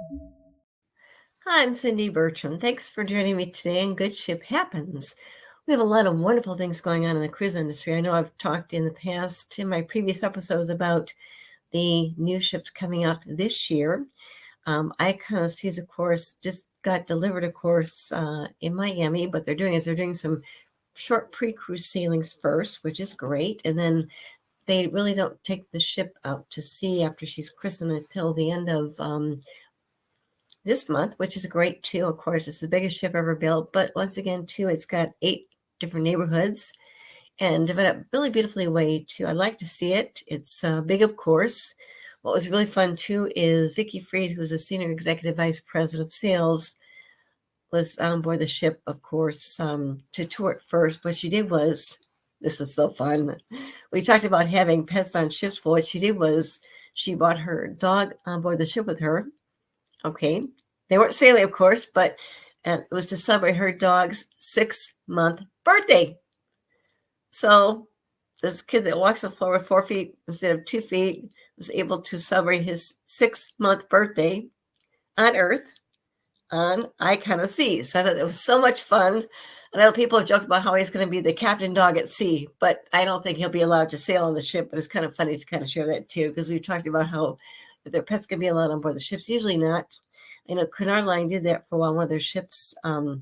Hi, I'm Cindy Bertram. Thanks for joining me today on Good Ship Happens. We have a lot of wonderful things going on in the cruise industry. I know I've talked in the past, in my previous episodes, about the new ships coming out this year. Icon Seas, of course, just got delivered, of course, in Miami. But they're doing some short pre-cruise sailings first, which is great. And then they really don't take the ship out to sea after she's christened until the end of this month, which is great too. Of course, it's the biggest ship ever built, but once again, too, it's got 8 different neighborhoods and developed really beautifully way too. I like to see it. It's big, of course. What was really fun too is Vicky Freed, who's a senior executive vice president of sales, was on board the ship, of course, to tour it first. What she did was, this is so fun. We talked about having pets on ships, but what she did was she brought her dog on board the ship with her. Okay. They weren't sailing, of course, but it was to celebrate her dog's 6-month birthday. So this kid that walks the floor with 4 feet instead of 2 feet was able to celebrate his 6-month birthday on Earth on Icon of Seas. So I thought it was so much fun. I know people have joked about how he's going to be the captain dog at sea, but I don't think he'll be allowed to sail on the ship. But it's kind of funny to kind of share that too, because we've talked about how their pets can be allowed on board the ships. Usually not. I know Cunard Line did that for a while on one of their ships. But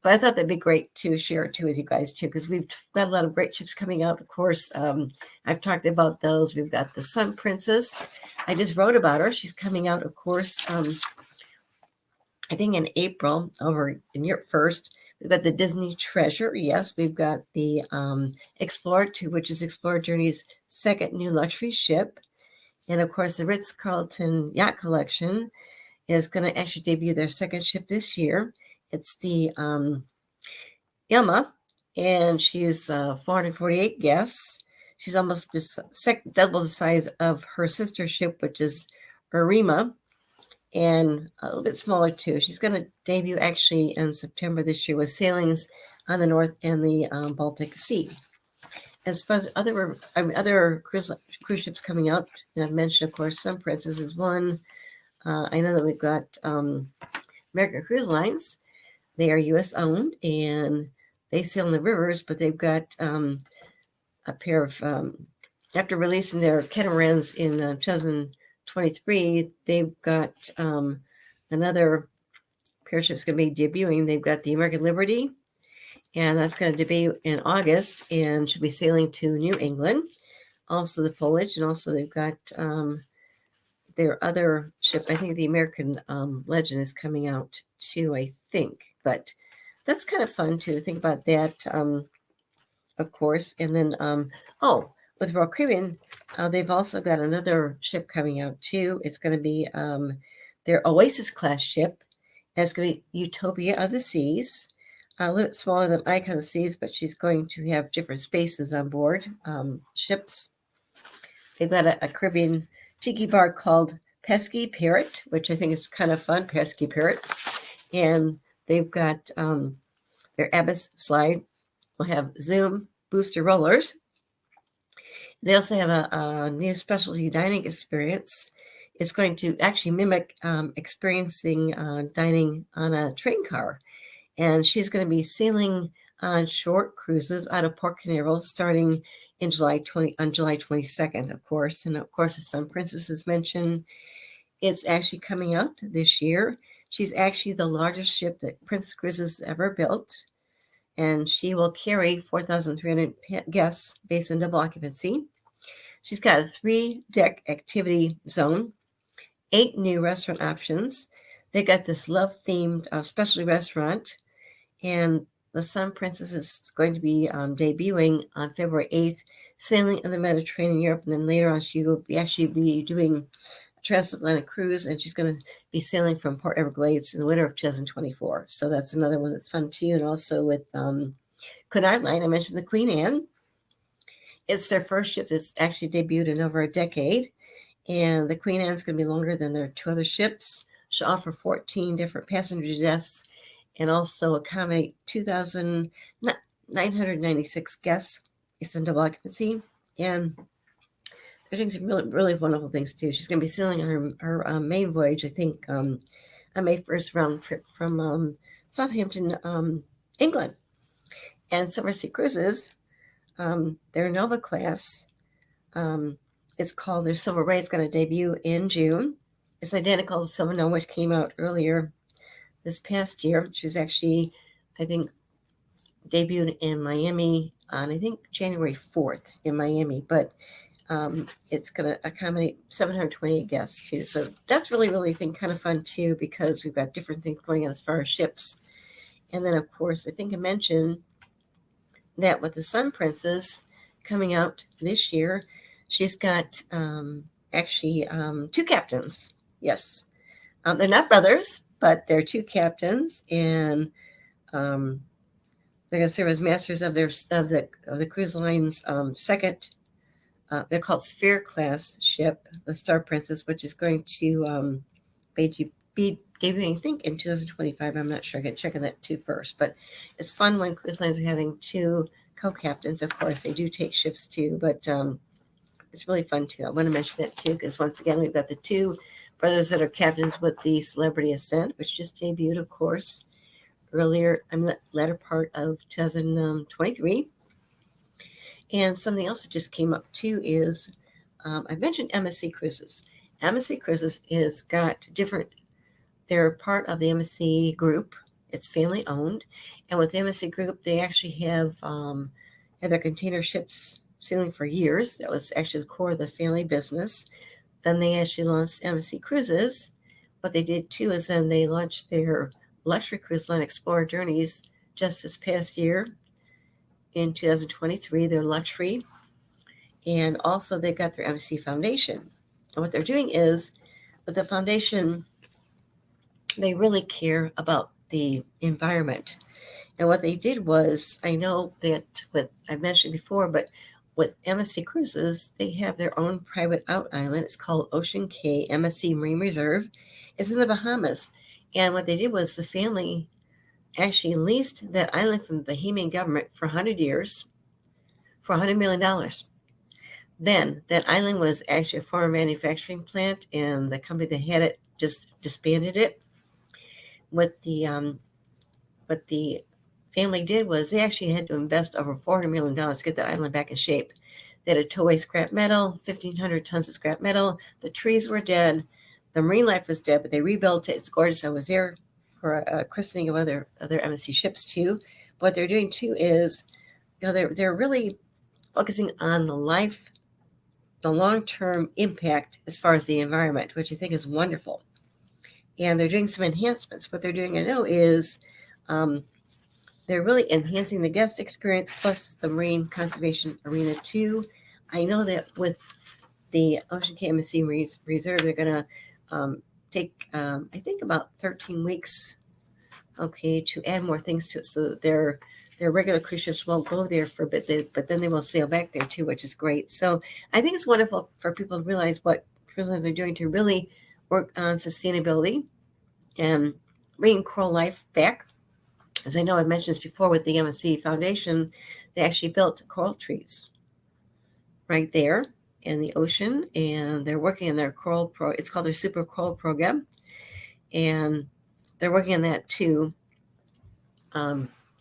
I thought that'd be great to share it too with you guys too, because we've got a lot of great ships coming out. Of course, I've talked about those. We've got the Sun Princess. I just wrote about her. She's coming out, of course, I think in April over in Europe first. We've got the Disney Treasure. Yes, we've got the Explorer 2, which is Explorer Journey's second new luxury ship. And of course, the Ritz-Carlton Yacht Collection is going to actually debut their second ship this year. It's the Ilma, and she's 448 guests. She's almost double the size of her sister ship, which is Arima, and a little bit smaller too. She's going to debut actually in September this year with sailings on the North and the Baltic Sea. As far as other cruise ships coming out, and I've mentioned, of course, Sun Princess is one. I know that we've got American Cruise Lines. They are U.S. owned, and they sail in the rivers, but they've got a pair of, after releasing their catamarans in 2023, they've got another pair of ships going to be debuting. They've got the American Liberty, and that's going to debut in August and should be sailing to New England. Also the Foliage, and also they've got their other ship. I think the American Legend is coming out too, I think. But that's kind of fun to think about that, of course. And then, with Royal Caribbean, they've also got another ship coming out too. It's going to be their Oasis class ship. It's going to be Utopia of the Seas. A little bit smaller than Icon of the Seas, but she's going to have different spaces on board ships. They've got a Caribbean tiki bar called Pesky Parrot, which I think is kind of fun, Pesky Parrot. And they've got their Abyss slide will have Zoom booster rollers. They also have a new specialty dining experience. It's going to actually mimic experiencing dining on a train car. And she's going to be sailing on short cruises out of Port Canaveral starting in July 22nd, of course. And of course, the Sun Princess is mentioned. It's actually coming out this year. She's actually the largest ship that Princess Cruises ever built, and she will carry 4,300 guests based on double occupancy. She's got a 3-deck activity zone, 8 new restaurant options. They got this love-themed specialty restaurant, and the Sun Princess is going to be debuting on February 8th, sailing in the Mediterranean, Europe, and then later on she will actually be doing transatlantic cruise, and she's going to be sailing from Port Everglades in the winter of 2024. So that's another one that's fun too. And also with Cunard Line, I mentioned the Queen Anne. It's their first ship that's actually debuted in over a decade, and the Queen Anne is going to be longer than their 2 other ships. She'll offer 14 different passenger desks and also accommodate 2,996 guests based on double occupancy. And they're doing some really, really wonderful things too. She's going to be sailing on her main voyage, I think, on May 1st round trip from Southampton, England. And Silversea Cruises, their Nova class, it's called their Silver Ray. It's going to debut in June. It's identical to Silver Nova, which came out earlier this past year. She was actually, I think, debuted in Miami on, I think, January 4th in Miami. But it's going to accommodate 728 guests too. So that's really, really, I think, kind of fun too, because we've got different things going on as far as ships. And then, of course, I think I mentioned that with the Sun Princess coming out this year, she's got actually two captains. Yes. They're not brothers, but they're two captains, and they're going to serve as masters of the cruise line's second. They're called Sphere class ship, the Star Princess, which is going to be debuting, I think, in 2025. I'm not sure. I got to check on that too first. But it's fun when cruise lines are having two co-captains. Of course, they do take shifts too, but it's really fun too. I want to mention that too, because once again, we've got the two brothers that are captains with the Celebrity Ascent, which just debuted, of course, earlier in the latter part of 2023. And something else that just came up too is I mentioned MSC Cruises. MSC Cruises is got different. They're part of the MSC Group. It's family owned, and with the MSC Group, they actually have had their container ships sailing for years. That was actually the core of the family business. Then they actually launched MSC Cruises. What they did too is then they launched their luxury cruise line, Explorer Journeys, just this past year in 2023. Their luxury, and also they got their MSC Foundation. And what they're doing is, with the foundation, they really care about the environment. And what they did was, I know that I've mentioned before, but with MSC Cruises, they have their own private out island. It's called Ocean Cay MSC Marine Reserve. It's in the Bahamas. And what they did was the family actually leased that island from the Bahamian government for 100 years for $100 million. Then that island was actually a former manufacturing plant, and the company that had it just disbanded it. What the family did was they actually had to invest over $400 million to get that island back in shape. They had to tow away scrap metal, 1,500 tons of scrap metal. The trees were dead. The marine life was dead, but they rebuilt it. It's gorgeous. I was there for a christening of other MSC ships too. What they're doing too is, they're really focusing on the long-term impact as far as the environment, which I think is wonderful. And they're doing some enhancements. What they're doing, I know, is they're really enhancing the guest experience plus the marine conservation arena too. I know that with the Ocean Cay MSC Reserve, they're going to take, I think, about 13 weeks, to add more things to it. So their regular cruise ships won't go there for a bit, but then they will sail back there too, which is great. So I think it's wonderful for people to realize what cruise lines are doing to really work on sustainability and bringing coral life back. As I know I've mentioned this before with the MSC Foundation, they actually built coral trees right there in the ocean, and they're working on their it's called their Super Coral Program, and they're working on that too.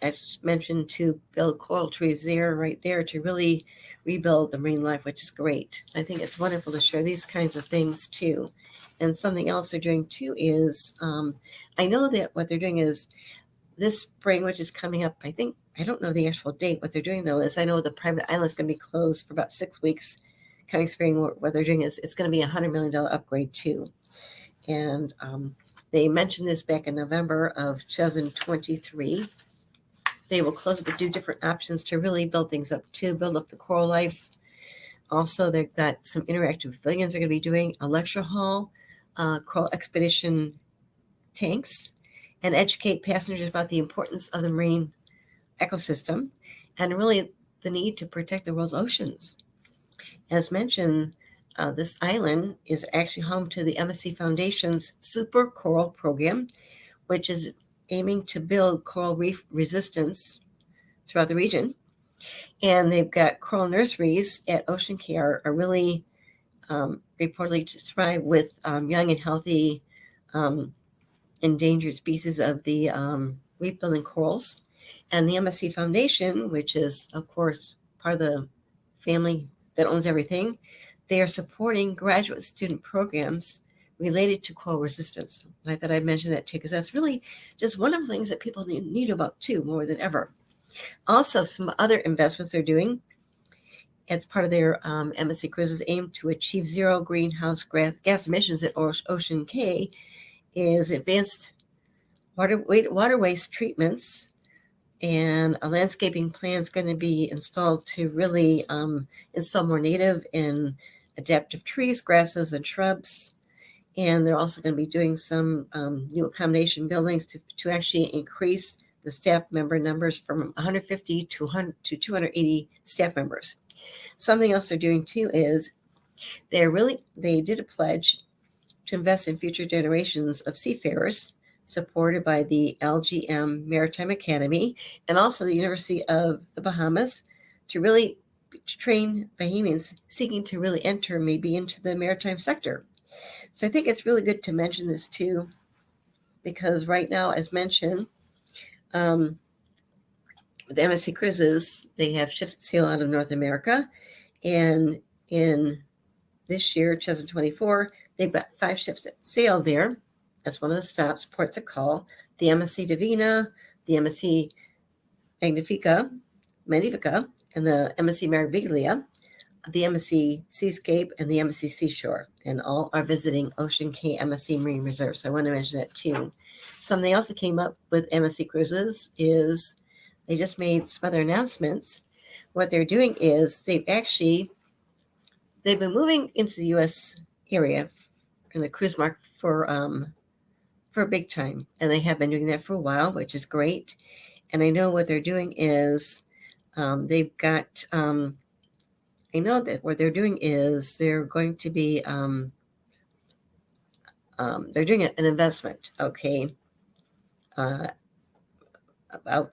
As mentioned, to build coral trees right there to really rebuild the marine life, which is great. I think it's wonderful to share these kinds of things too. And something else they're doing too is, I know that what they're doing is this spring, which is coming up, I think, I don't know the actual date. What they're doing though is, I know the private island is going to be closed for about 6 weeks. Coming spring, what they're doing is it's going to be $100 million upgrade too. And they mentioned this back in November of 2023. They will close it, but do different options to really build things up too, build up the coral life. Also, they've got some interactive pavilions they're going to be doing, a lecture hall, coral expedition tanks, and educate passengers about the importance of the marine ecosystem and really the need to protect the world's oceans. As mentioned, this island is actually home to the MSC Foundation's Super Coral Program, which is aiming to build coral reef resistance throughout the region. And they've got coral nurseries at Ocean Cay are really reportedly to thrive with young and healthy endangered species of the reef-building corals. And the MSC Foundation, which is, of course, part of the family that owns everything, they are supporting graduate student programs related to coral resistance. And I thought I'd mention that too, because that's really just one of the things that people need about too, more than ever. Also, some other investments they're doing as part of their MSC Cruises aim to achieve zero greenhouse gas emissions at Ocean Cay is advanced water waste treatments, and a landscaping plan is going to be installed to really install more native and adaptive trees, grasses, and shrubs. And they're also going to be doing some new accommodation buildings to actually increase the staff member numbers from 150 to 280 staff members. Something else they're doing too is they did a pledge to invest in future generations of seafarers, supported by the LGM Maritime Academy and also the University of the Bahamas, to train Bahamians seeking to really enter maybe into the maritime sector. So I think it's really good to mention this too, because right now, as mentioned, with the MSC Cruises, they have ships that sail out of North America, and in this year, 2024, they've got 5 ships that sail there. That's one of the stops, ports of call: the MSC Divina, the MSC Magnifica, and the MSC Meraviglia, the MSC Seascape, and the MSC Seashore, and all are visiting Ocean Cay MSC Marine Reserve. So I want to mention that too. Something else that came up with MSC Cruises is they just made some other announcements. What they're doing is they've been moving into the U.S. area in the cruise market for a big time, and they have been doing that for a while, which is great. And I know what they're doing is they've got. I know that what they're doing is they're going to be they're doing an investment. Okay, about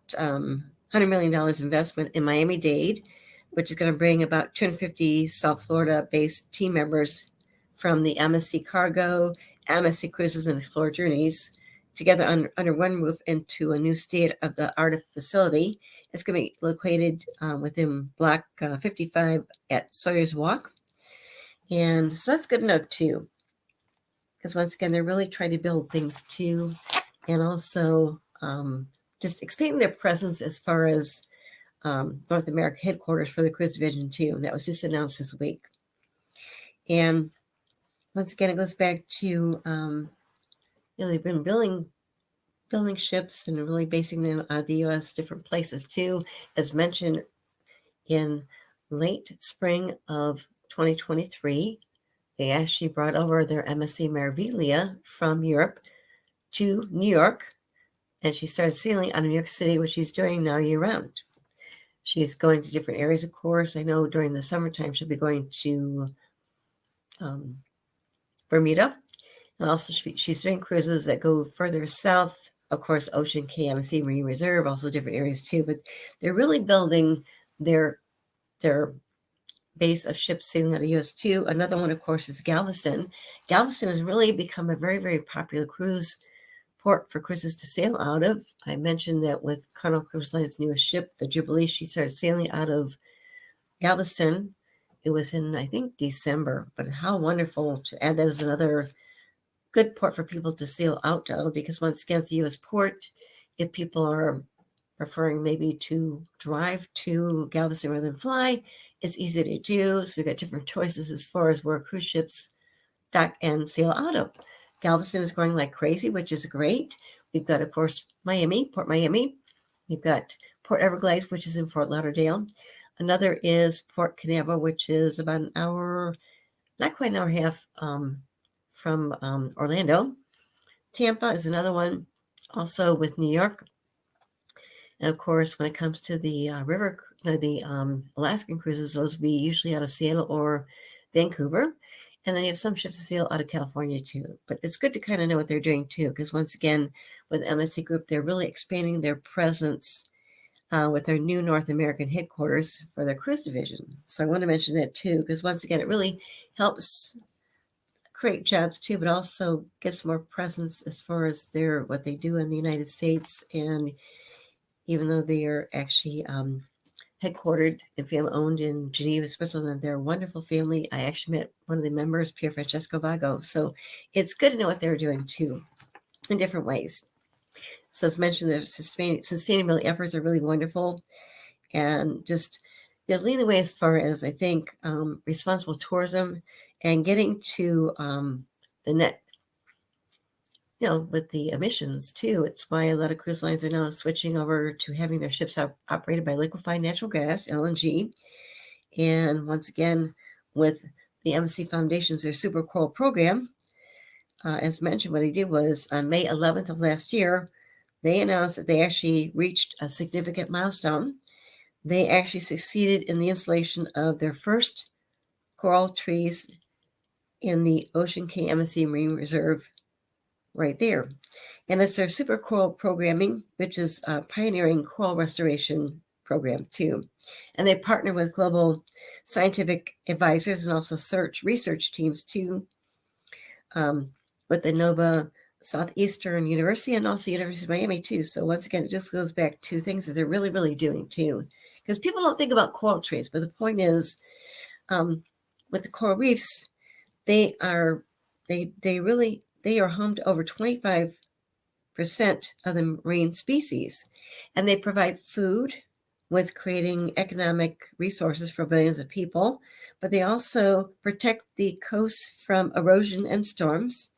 $100 million investment in Miami-Dade, which is going to bring about 250 South Florida-based team members from the MSC Cargo, MSC Cruises, and Explorer Journeys together under one roof into a new state-of-the-art facility. It's going to be located within Block 55 at Sawyer's Walk. And so that's good to know too, because once again, they're really trying to build things too, and also just expanding their presence as far as North America headquarters for the cruise division too. That was just announced this week. And once again, it goes back to they've been building ships and really basing them out of the U.S. different places too. As mentioned, in late spring of 2023, they actually brought over their MSC Meraviglia from Europe to New York, and she started sailing out of New York City, which she's doing now year-round. She's going to different areas, of course. I know during the summertime she'll be going to Bermuda, and also she's doing cruises that go further south. Of course, Ocean Cay MSC Marine Reserve, also different areas too. But they're really building their base of ships sailing out of US too. Another one, of course, is Galveston. Galveston has really become a very, very popular cruise port for cruises to sail out of. I mentioned that with Carnival Cruise Line's newest ship, the Jubilee, she started sailing out of Galveston. It was in, I think, December. But how wonderful to add that as another good port for people to sail out of, because once again, it's a U.S. port. If people are preferring maybe to drive to Galveston rather than fly, it's easy to do. So we've got different choices as far as where cruise ships dock and sail out of. Galveston is growing like crazy, which is great. We've got, of course, Port Miami. We've got Port Everglades, which is in Fort Lauderdale. Another is Port Canaveral, which is about an hour, not quite an hour and a half from Orlando. Tampa is another one, also with New York. And of course, when it comes to the Alaskan cruises, those will be usually out of Seattle or Vancouver. And then you have some ships that sail out of California too. But it's good to kind of know what they're doing too, because once again, with MSC Group, they're really expanding their presence with their new North American headquarters for their cruise division. So I want to mention that too, because once again, it really helps create jobs too, but also gives more presence as far as what they do in the United States. And even though they are actually headquartered and family owned in Geneva, Switzerland, they're a wonderful family. I actually met one of the members, Pier Francesco Vago. So it's good to know what they're doing too in different ways. So as mentioned, their sustainability efforts are really wonderful, and just leading the way as far as I think responsible tourism and getting to the net, with the emissions too. It's why a lot of cruise lines are now switching over to having their ships operated by liquefied natural gas, LNG. And once again, with the MSC Foundation's their Super Coral program, as mentioned, what they did was on May 11th of last year, they announced that they actually reached a significant milestone. They actually succeeded in the installation of their first coral trees in the Ocean Cay MSC Marine Reserve right there. And it's their Super Coral programming, which is a pioneering coral restoration program too. And they partner with global scientific advisors and also research teams too, with the Nova Southeastern University and also University of Miami too. So once again, it just goes back to things that they're really, really doing too. Because people don't think about coral trees, but the point is, with the coral reefs, they are home to over 25% of the marine species, and they provide food with creating economic resources for billions of people, but they also protect the coasts from erosion and storms.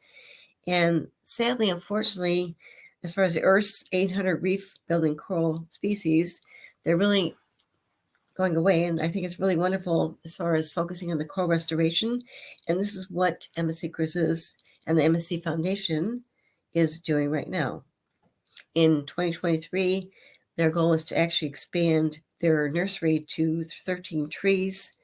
And sadly, unfortunately, as far as the Earth's 800 reef building coral species, they're really going away. And I think it's really wonderful as far as focusing on the coral restoration. And this is what MSC Cruises and the MSC Foundation is doing right now. In 2023, their goal is to actually expand their nursery to 13 trees,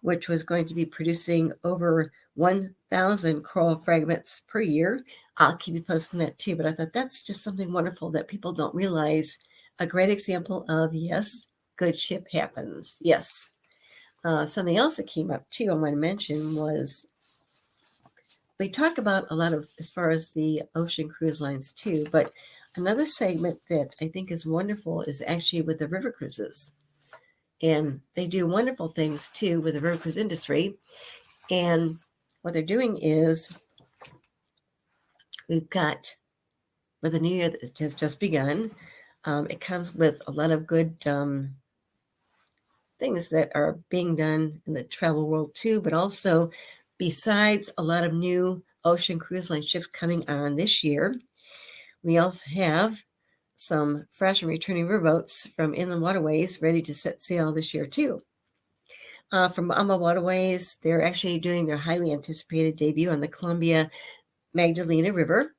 which was going to be producing over 1,000 coral fragments per year. I'll keep you posting that too, but I thought that's just something wonderful that people don't realize. A great example of, yes, good ship happens. Yes. Something else that came up too I want to mention was, we talk about a lot of as far as the ocean cruise lines too, but another segment that I think is wonderful is actually with the river cruises. And they do wonderful things too with the river cruise industry. And what they're doing is, we've got, with the new year that has just begun, it comes with a lot of good things that are being done in the travel world too, but also besides a lot of new ocean cruise line ships coming on this year, we also have some fresh and returning riverboats from inland waterways ready to set sail this year too. From Bahama Waterways, they're actually doing their highly anticipated debut on the Columbia Magdalena River,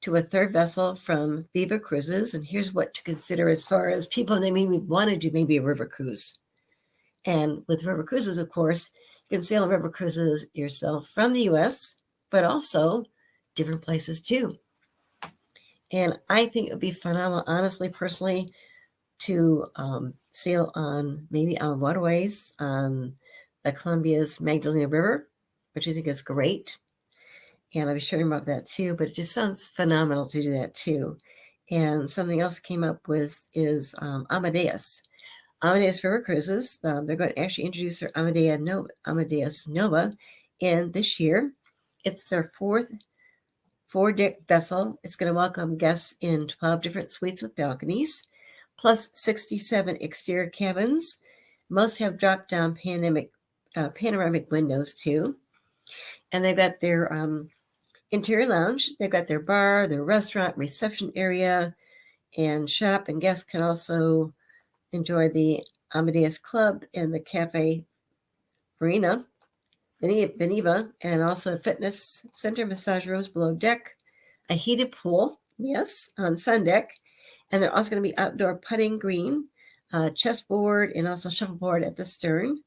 to a third vessel from Viva Cruises. And here's what to consider as far as people that maybe want to do maybe a river cruise. And with river cruises, of course, you can sail on river cruises yourself from the U.S., but also different places too. And I think it would be phenomenal, honestly, personally, to sail on maybe on waterways on the Columbia's Magdalena River, which I think is great. And I'll be sharing about that too, but it just sounds phenomenal to do that too. And something else came up with is Amadeus. Amadeus River Cruises, they're going to actually introduce their Amadeus Nova in this year. It's their fourth four-deck vessel. It's going to welcome guests in 12 different suites with balconies, plus 67 exterior cabins. Most have drop-down panoramic windows too. And they've got their interior lounge. They've got their bar, their restaurant, reception area, and shop. And guests can also enjoy the Amadeus Club and the Cafe Verena, Veneva, and also a fitness center, massage rooms below deck, a heated pool, yes, on sun deck. And they're also going to be outdoor putting green, chessboard, and also shuffleboard at the stern.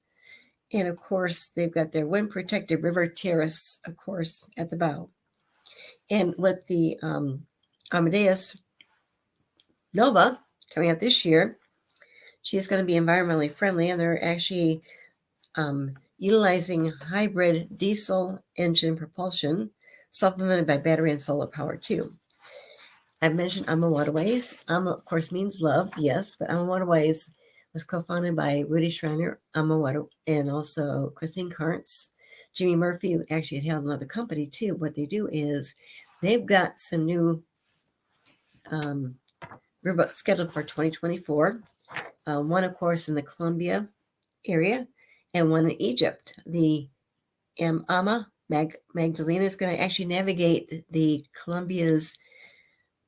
And of course, they've got their wind-protected river terrace, of course, at the bow. And with the Amadeus Nova coming out this year, She's going to be environmentally friendly, and they're actually utilizing hybrid diesel engine propulsion, supplemented by battery and solar power too. I've mentioned AMA Waterways. AMA, of course, means love, yes, but AMA Waterways was co-founded by Rudy Schreiner, AMA Water, and also Christine Karntz. Jimmy Murphy actually had another company too. What they do is they've got some new riverboats scheduled for 2024. One, of course, in the Columbia area, and one in Egypt. The AMA Magdalena is going to actually navigate the Columbia's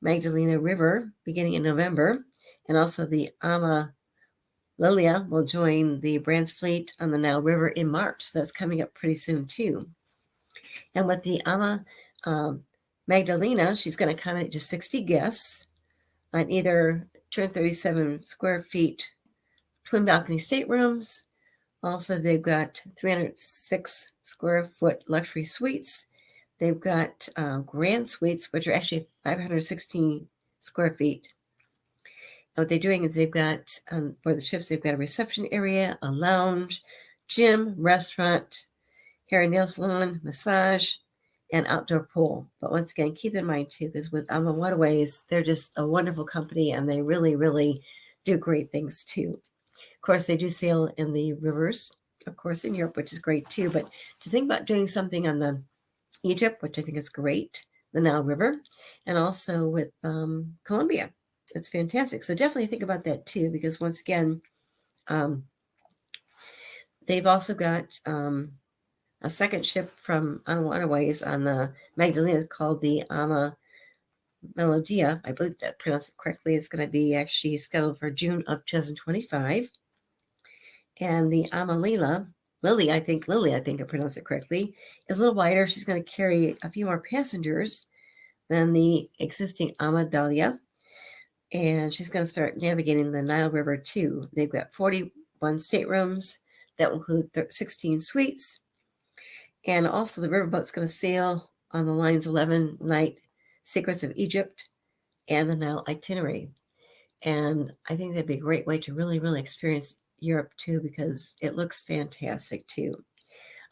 Magdalena River beginning in November, and also the AMA Lilia will join the Brands fleet on the Nile River in March. So that's coming up pretty soon too. And with the AMA Magdalena, she's going to accommodate just 60 guests on either 237 square feet twin balcony staterooms. Also, they've got 306 square foot luxury suites. They've got grand suites, which are actually 516 square feet. And what they're doing is they've got, for the ships, they've got a reception area, a lounge, gym, restaurant, hair and nail salon, massage, and outdoor pool. But once again, keep in mind too, because with AMA Waterways, they're just a wonderful company, and they really, really do great things too. Of course, they do sail in the rivers, of course, in Europe, which is great too. But to think about doing something on the Egypt, which I think is great, the Nile River, and also with Colombia, it's fantastic. So definitely think about that too, because once again, they've also got a second ship from AMA Waterways on the Magdalena called the AMA Melodia. I believe that pronounced it correctly. It's going to be actually scheduled for June of 2025. And the AMA Lily, I think I pronounced it correctly, is a little wider. She's going to carry a few more passengers than the existing AMA Dahlia. And she's going to start navigating the Nile River too. They've got 41 staterooms that will include 16 suites. And also the riverboat's going to sail on the line's 11-night Secrets of Egypt and the Nile itinerary. And I think that'd be a great way to really, really experience Europe too, because it looks fantastic too.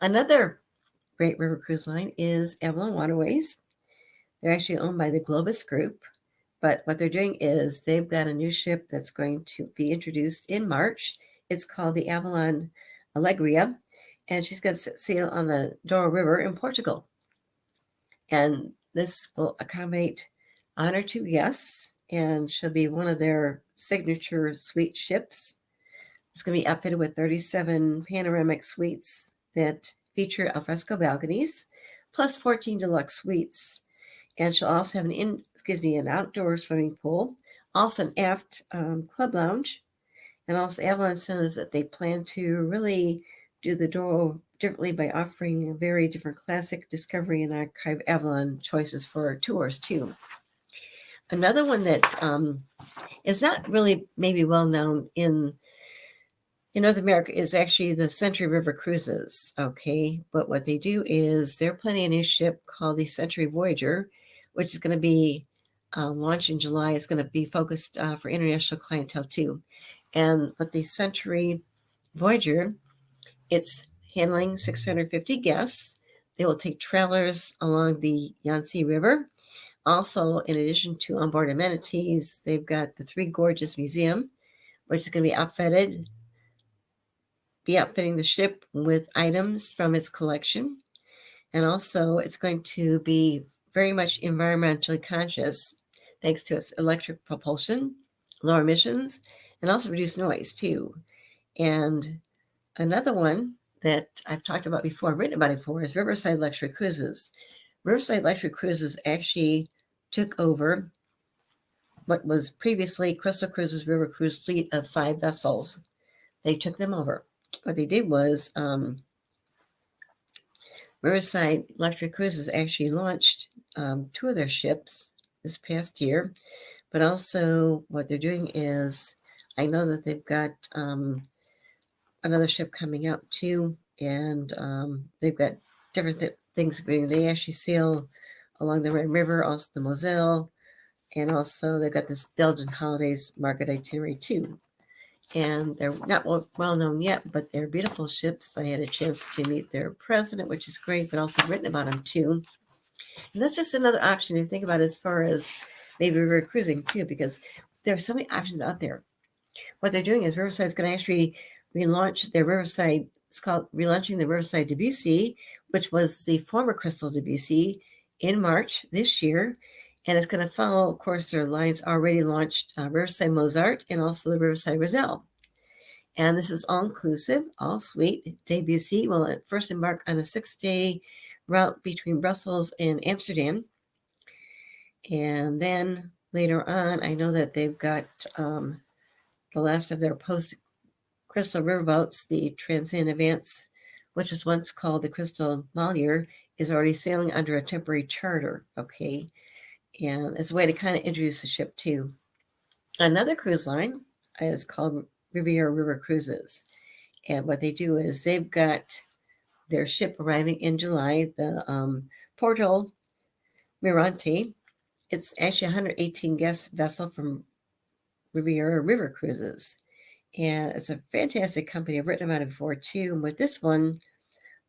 Another great river cruise line is Avalon Waterways. They're actually owned by the Globus Group, but what they're doing is they've got a new ship that's going to be introduced in March. It's called the Avalon Alegria, and she's going to sail on the Douro River in Portugal. And this will accommodate 102 guests, and she'll be one of their signature suite ships. It's going to be outfitted with 37 panoramic suites that feature alfresco balconies, plus 14 deluxe suites. And she'll also have an outdoor swimming pool, also an aft club lounge. And also Avalon says that they plan to really do the Douro differently by offering a very different classic, discovery, and archive Avalon choices for tours too. Another one that is not really maybe well known in North America is actually the Century River Cruises, okay? But what they do is they're planning a new ship called the Century Voyager, which is going to be launched in July. It's going to be focused for international clientele too. And with the Century Voyager, it's handling 650 guests. They will take travelers along the Yangtze River. Also, in addition to onboard amenities, they've got the Three Gorges Museum, which is going to be outfitting the ship with items from its collection. And also, it's going to be very much environmentally conscious, thanks to its electric propulsion, lower emissions, and also reduced noise too. And another one that I've talked about before, written about before, is Riverside Luxury Cruises. Riverside Luxury Cruises actually took over what was previously Crystal Cruises River Cruise fleet of 5 vessels. They took them over. What they did was Riverside Luxury Cruises actually launched 2 of their ships this past year, but also what they're doing is, I know that they've got another ship coming out too, and they've got different things. They actually sail along the Red River, also the Moselle, and also they've got this Belgian Holidays market itinerary too. and they're not well known yet, but they're beautiful ships. I had a chance to meet their president, which is great, but also written about them too. And that's just another option to think about as far as maybe river cruising too, because there are so many options out there. What they're doing is Riverside's going to actually relaunch their Riverside. It's called relaunching the Riverside Debussy, which was the former Crystal Debussy, in March this year. And it's going to follow, of course, their lines already launched Riverside Mozart and also the Riverside Roselle. And this is all inclusive, all suite. Debussy will first embark on a 6-day route between Brussels and Amsterdam. And then later on, I know that they've got the last of their post Crystal riverboats, the Transcend Advance, which was once called the Crystal Mallier, is already sailing under a temporary charter. Okay. And it's a way to kind of introduce the ship too. Another cruise line is called Riviera River Cruises. And what they do is they've got their ship arriving in July, the Porto Mirante. It's actually a 118 guest vessel from Riviera River Cruises. And it's a fantastic company. I've written about it before too. And with this one,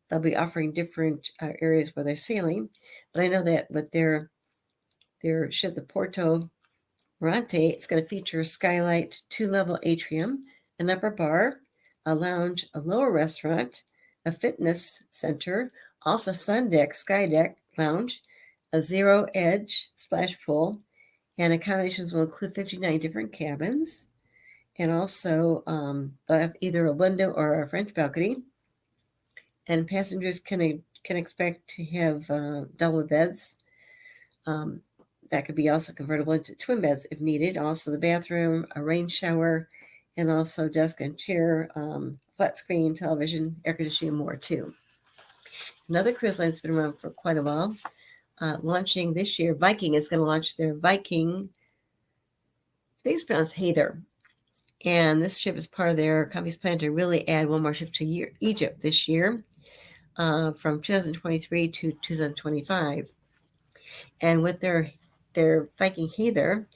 they'll be offering different areas where they're sailing. But I know that with their ship, the Porto Mirante, it's going to feature a skylight, 2-level atrium, an upper bar, a lounge, a lower restaurant, a fitness center, also sun deck, sky deck lounge, a zero edge splash pool, and accommodations will include 59 different cabins. And also, they'll have either a window or a French balcony. And passengers can expect to have double beds. That could be also convertible into twin beds if needed. Also, the bathroom, a rain shower, and also desk and chair, flat screen, television, air conditioning, and more too. Another cruise line's been around for quite a while. Launching this year, Viking is going to launch their Viking. I think it's pronounced Hather. And this ship is part of their company's plan to really add one more ship to Egypt this year, from 2023 to 2025. And with their Viking Hather,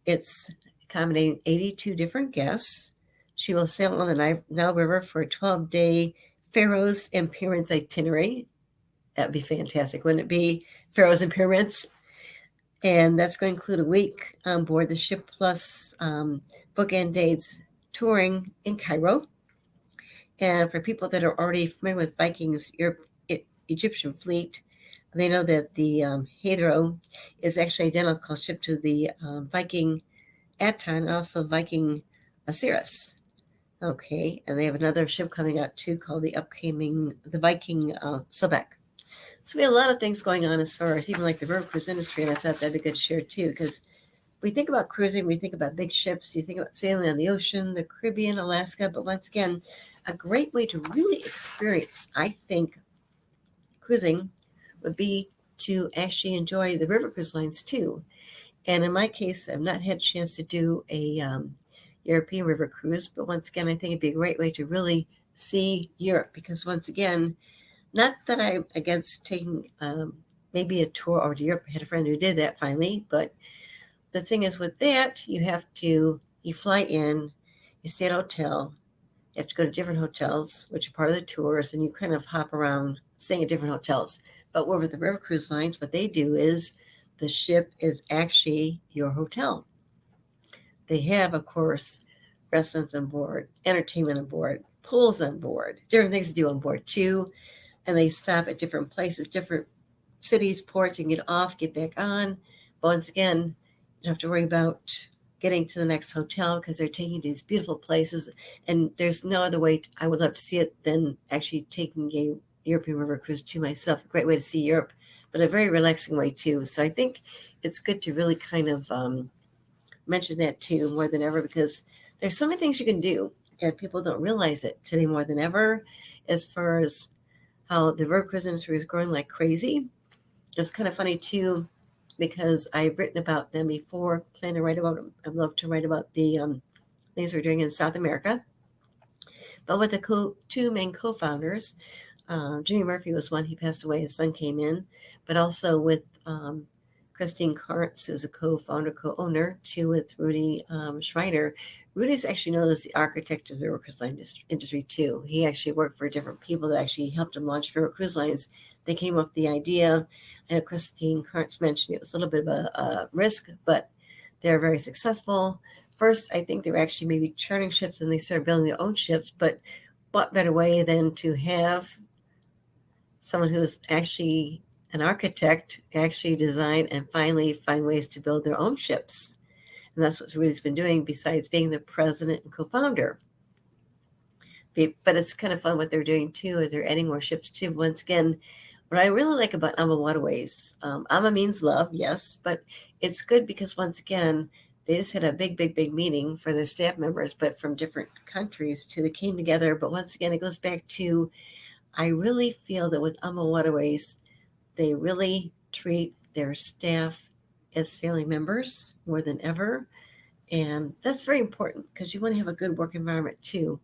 it's accommodating 82 different guests. She will sail on the Nile River for a 12-day Pharaohs and Pyramids itinerary. That'd be fantastic, wouldn't it be? Pharaohs and Pyramids. And that's going to include a week on board the ship plus bookend dates touring in Cairo. And for people that are already familiar with Viking's Egyptian fleet, they know that the Hadro is actually identical ship to the Viking Aton and also Viking Osiris. Okay, and they have another ship coming out too called the Viking Sobek. So we have a lot of things going on as far as even like the river cruise industry, and I thought that'd be good to share too, because we think about cruising, we think about big ships, you think about sailing on the ocean, the Caribbean, Alaska, but once again, a great way to really experience, I think, cruising would be to actually enjoy the river cruise lines too. And in my case, I've not had a chance to do a European river cruise, but once again, I think it'd be a great way to really see Europe, because once again, not that I'm against taking maybe a tour over to Europe. I had a friend who did that finally, but the thing is with that, you fly in, you stay at a hotel, you have to go to different hotels, which are part of the tours, and you kind of hop around staying at different hotels. But with the river cruise lines, what they do is the ship is actually your hotel. They have, of course, restaurants on board, entertainment on board, pools on board, different things to do on board too. And they stop at different places, different cities, ports. You can get off, get back on. But once again, you don't have to worry about getting to the next hotel because they're taking you to these beautiful places. And there's no other way I would love to see it than actually taking a European river cruise to myself. A great way to see Europe, but a very relaxing way too. So I think it's good to really kind of mention that too more than ever, because there's so many things you can do and people don't realize it today more than ever as far as how the river cruise industry is growing like crazy. It was kind of funny too, because I've written about them before, plan to write about them. I'd love to write about the things we're doing in South America. But with the two main co-founders, Jimmy Murphy was one, he passed away, his son came in, but also with Christine Karntz, who's a co-founder, co-owner, too, with Rudy Schreiner. Rudy's actually known as the architect of the River Cruise Line industry, too. He actually worked for different people that actually helped him launch River Cruise Lines. They came up with the idea. I know Christine Karntz mentioned it was a little bit of a risk, but they're very successful. First, I think they were actually maybe chartering ships and they started building their own ships, but what better way than to have someone who's actually an architect actually design and finally find ways to build their own ships. And that's what Rudy's been doing besides being the president and co-founder. But it's kind of fun what they're doing too, is they're adding more ships too. Once again, what I really like about AMA Waterways, AMA means love, yes, but it's good because once again, they just had a big meeting for their staff members, but from different countries too. They came together, but once again, it goes back to, I really feel that with AMA Waterways, they really treat their staff as family members more than ever. And that's very important because you want to have a good work environment too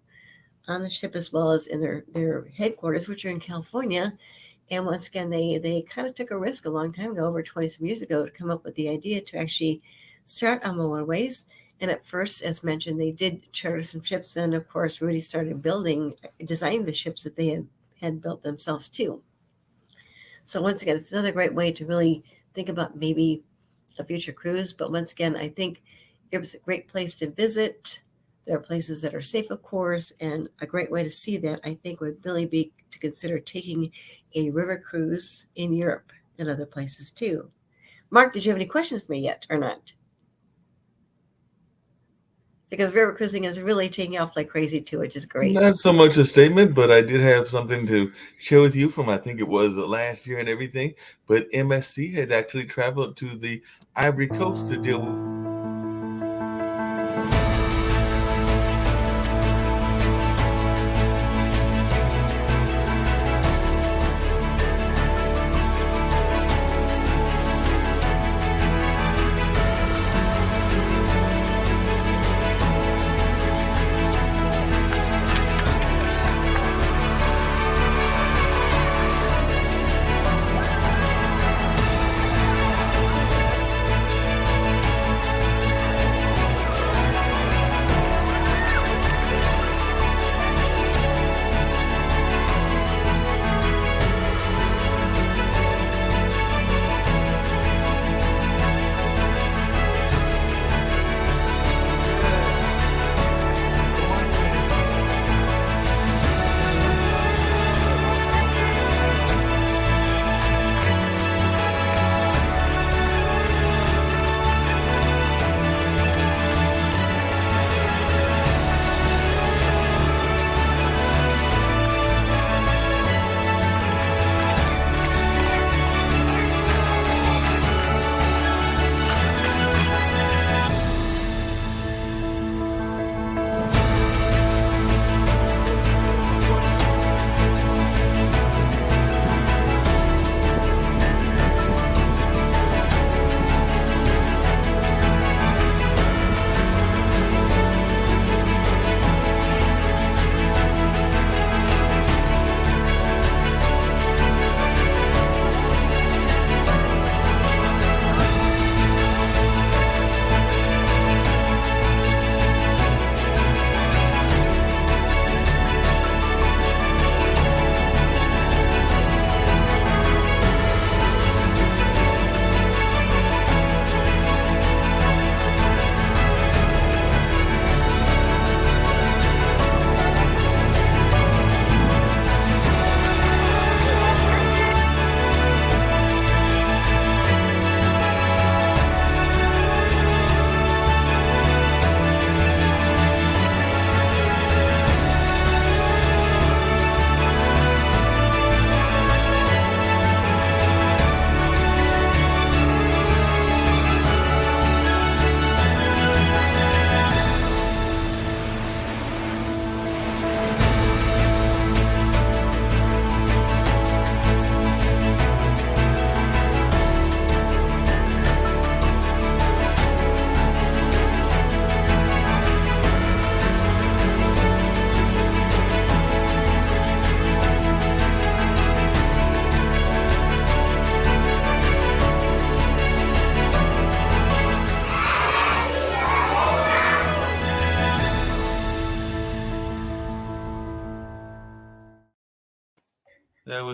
on the ship as well as in their headquarters, which are in California. And once again, they kind of took a risk a long time ago, over 20 some years ago, to come up with the idea to actually start AMA Waterways. And at first, as mentioned, they did charter some ships. And of course, Rudy started designing the ships that they had built themselves too. So once again, it's another great way to really think about maybe a future cruise. But once again, I think it was a great place to visit. There are places that are safe, of course, and a great way to see that, I think, would really be to consider taking a river cruise in Europe and other places too. Mark, did you have any questions for me yet or not? Because river cruising is really taking off like crazy too, which is great. Not so much a statement, but I did have something to share with you from, I think it was last year and everything. But MSC had actually traveled to the Ivory Coast to deal with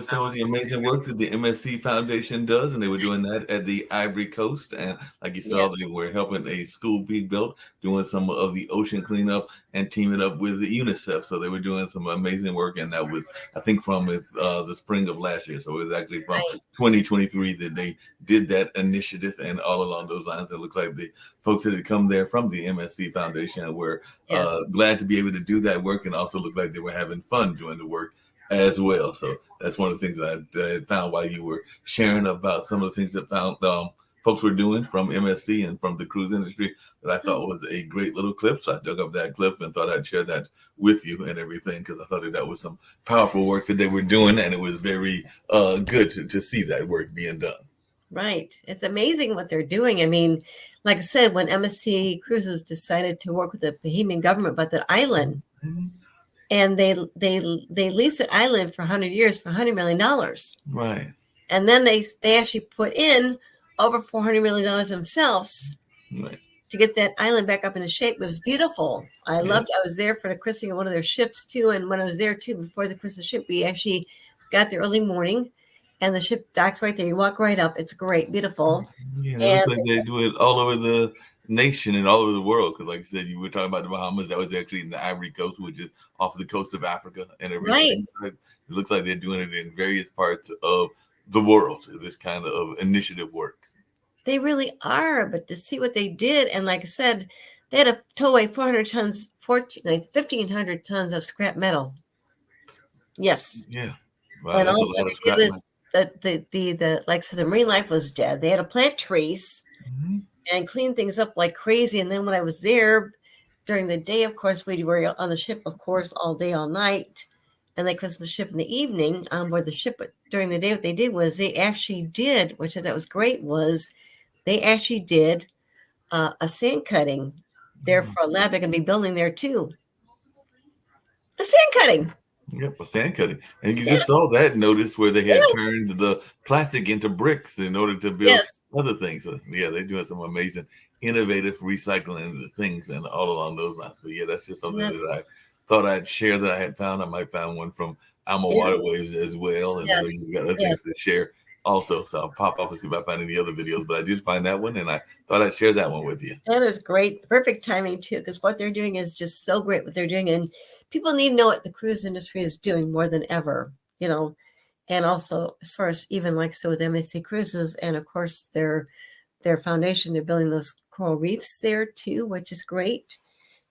with some of the amazing work that the MSC Foundation does, and they were doing that at the Ivory Coast. And like you saw, Yes. they were helping a school be built, doing some of the ocean cleanup, and teaming up with the UNICEF. So they were doing some amazing work, and that was, I think, from the spring of last year. So it was actually from Right. 2023 that they did that initiative, and all along those lines, it looks like the folks that had come there from the MSC Foundation were Yes. glad to be able to do that work, and also looked like they were having fun doing the work as well. So that's one of the things that I found while you were sharing about some of the things that found folks were doing from MSC and from the cruise industry that I thought was a great little clip. So I dug up that clip and thought I'd share that with you and everything, because I thought that was some powerful work that they were doing, and it was very good to see that work being done. Right. It's amazing what they're doing. I mean, like I said, when MSC Cruises decided to work with the Bahamian government about the island, Mm-hmm. and they leased the island for 100 years for $100 million. Right. And then they actually put in over $400 million themselves Right. to get that island back up into shape. It was beautiful. I Yeah. loved. I was there for the christening of one of their ships too. And when I was there too, before the christening ship, we actually got there early morning, and the ship docks right there. You walk right up. It's great, beautiful. Yeah, it And looks like they do it all over the nation and all over the world. Because, like I said, you were talking about the Bahamas. That was actually in the Ivory Coast, which is off the coast of Africa and everything. right, It looks like they're doing it in various parts of the world. This kind of initiative work. they really are. But to see what they did, and like I said, they had to tow away 1,500 tons of scrap metal. Yes. Yeah, wow, And that's a also lot of they did scrap metal. was the like so the marine life was dead. They had to plant trees Mhm. and clean things up like crazy. And then when I was there during the day, of course, we were on the ship, of course, all day, all night. And they crossed the ship in the evening on board the ship. But during the day, what they did was they actually did, which I thought was great, was they actually did a sand cutting there for a lab. They're going to be building there too. A sand cutting. Yep, a sand cutting. And you Yeah. just saw that notice where they had Yes. turned the plastic into bricks in order to build Yes. other things. So, yeah, they're doing some amazing, innovative recycling things and all along those lines. But yeah, that's just something Yes. that I thought I'd share that I had found. I might find one from Alma Yes. Waterways as well. And I know Yes. you've got other Yes. things to share also. So I'll pop up and see if I find any other videos. But I did find that one, and I thought I'd share that one with you. That is great. Perfect timing, too, because what they're doing is just so great what they're doing. And people need to know what the cruise industry is doing more than ever, you know. And also, as far as even like so with MSC Cruises, and of course, their foundation, they're building those coral reefs there, too, which is great.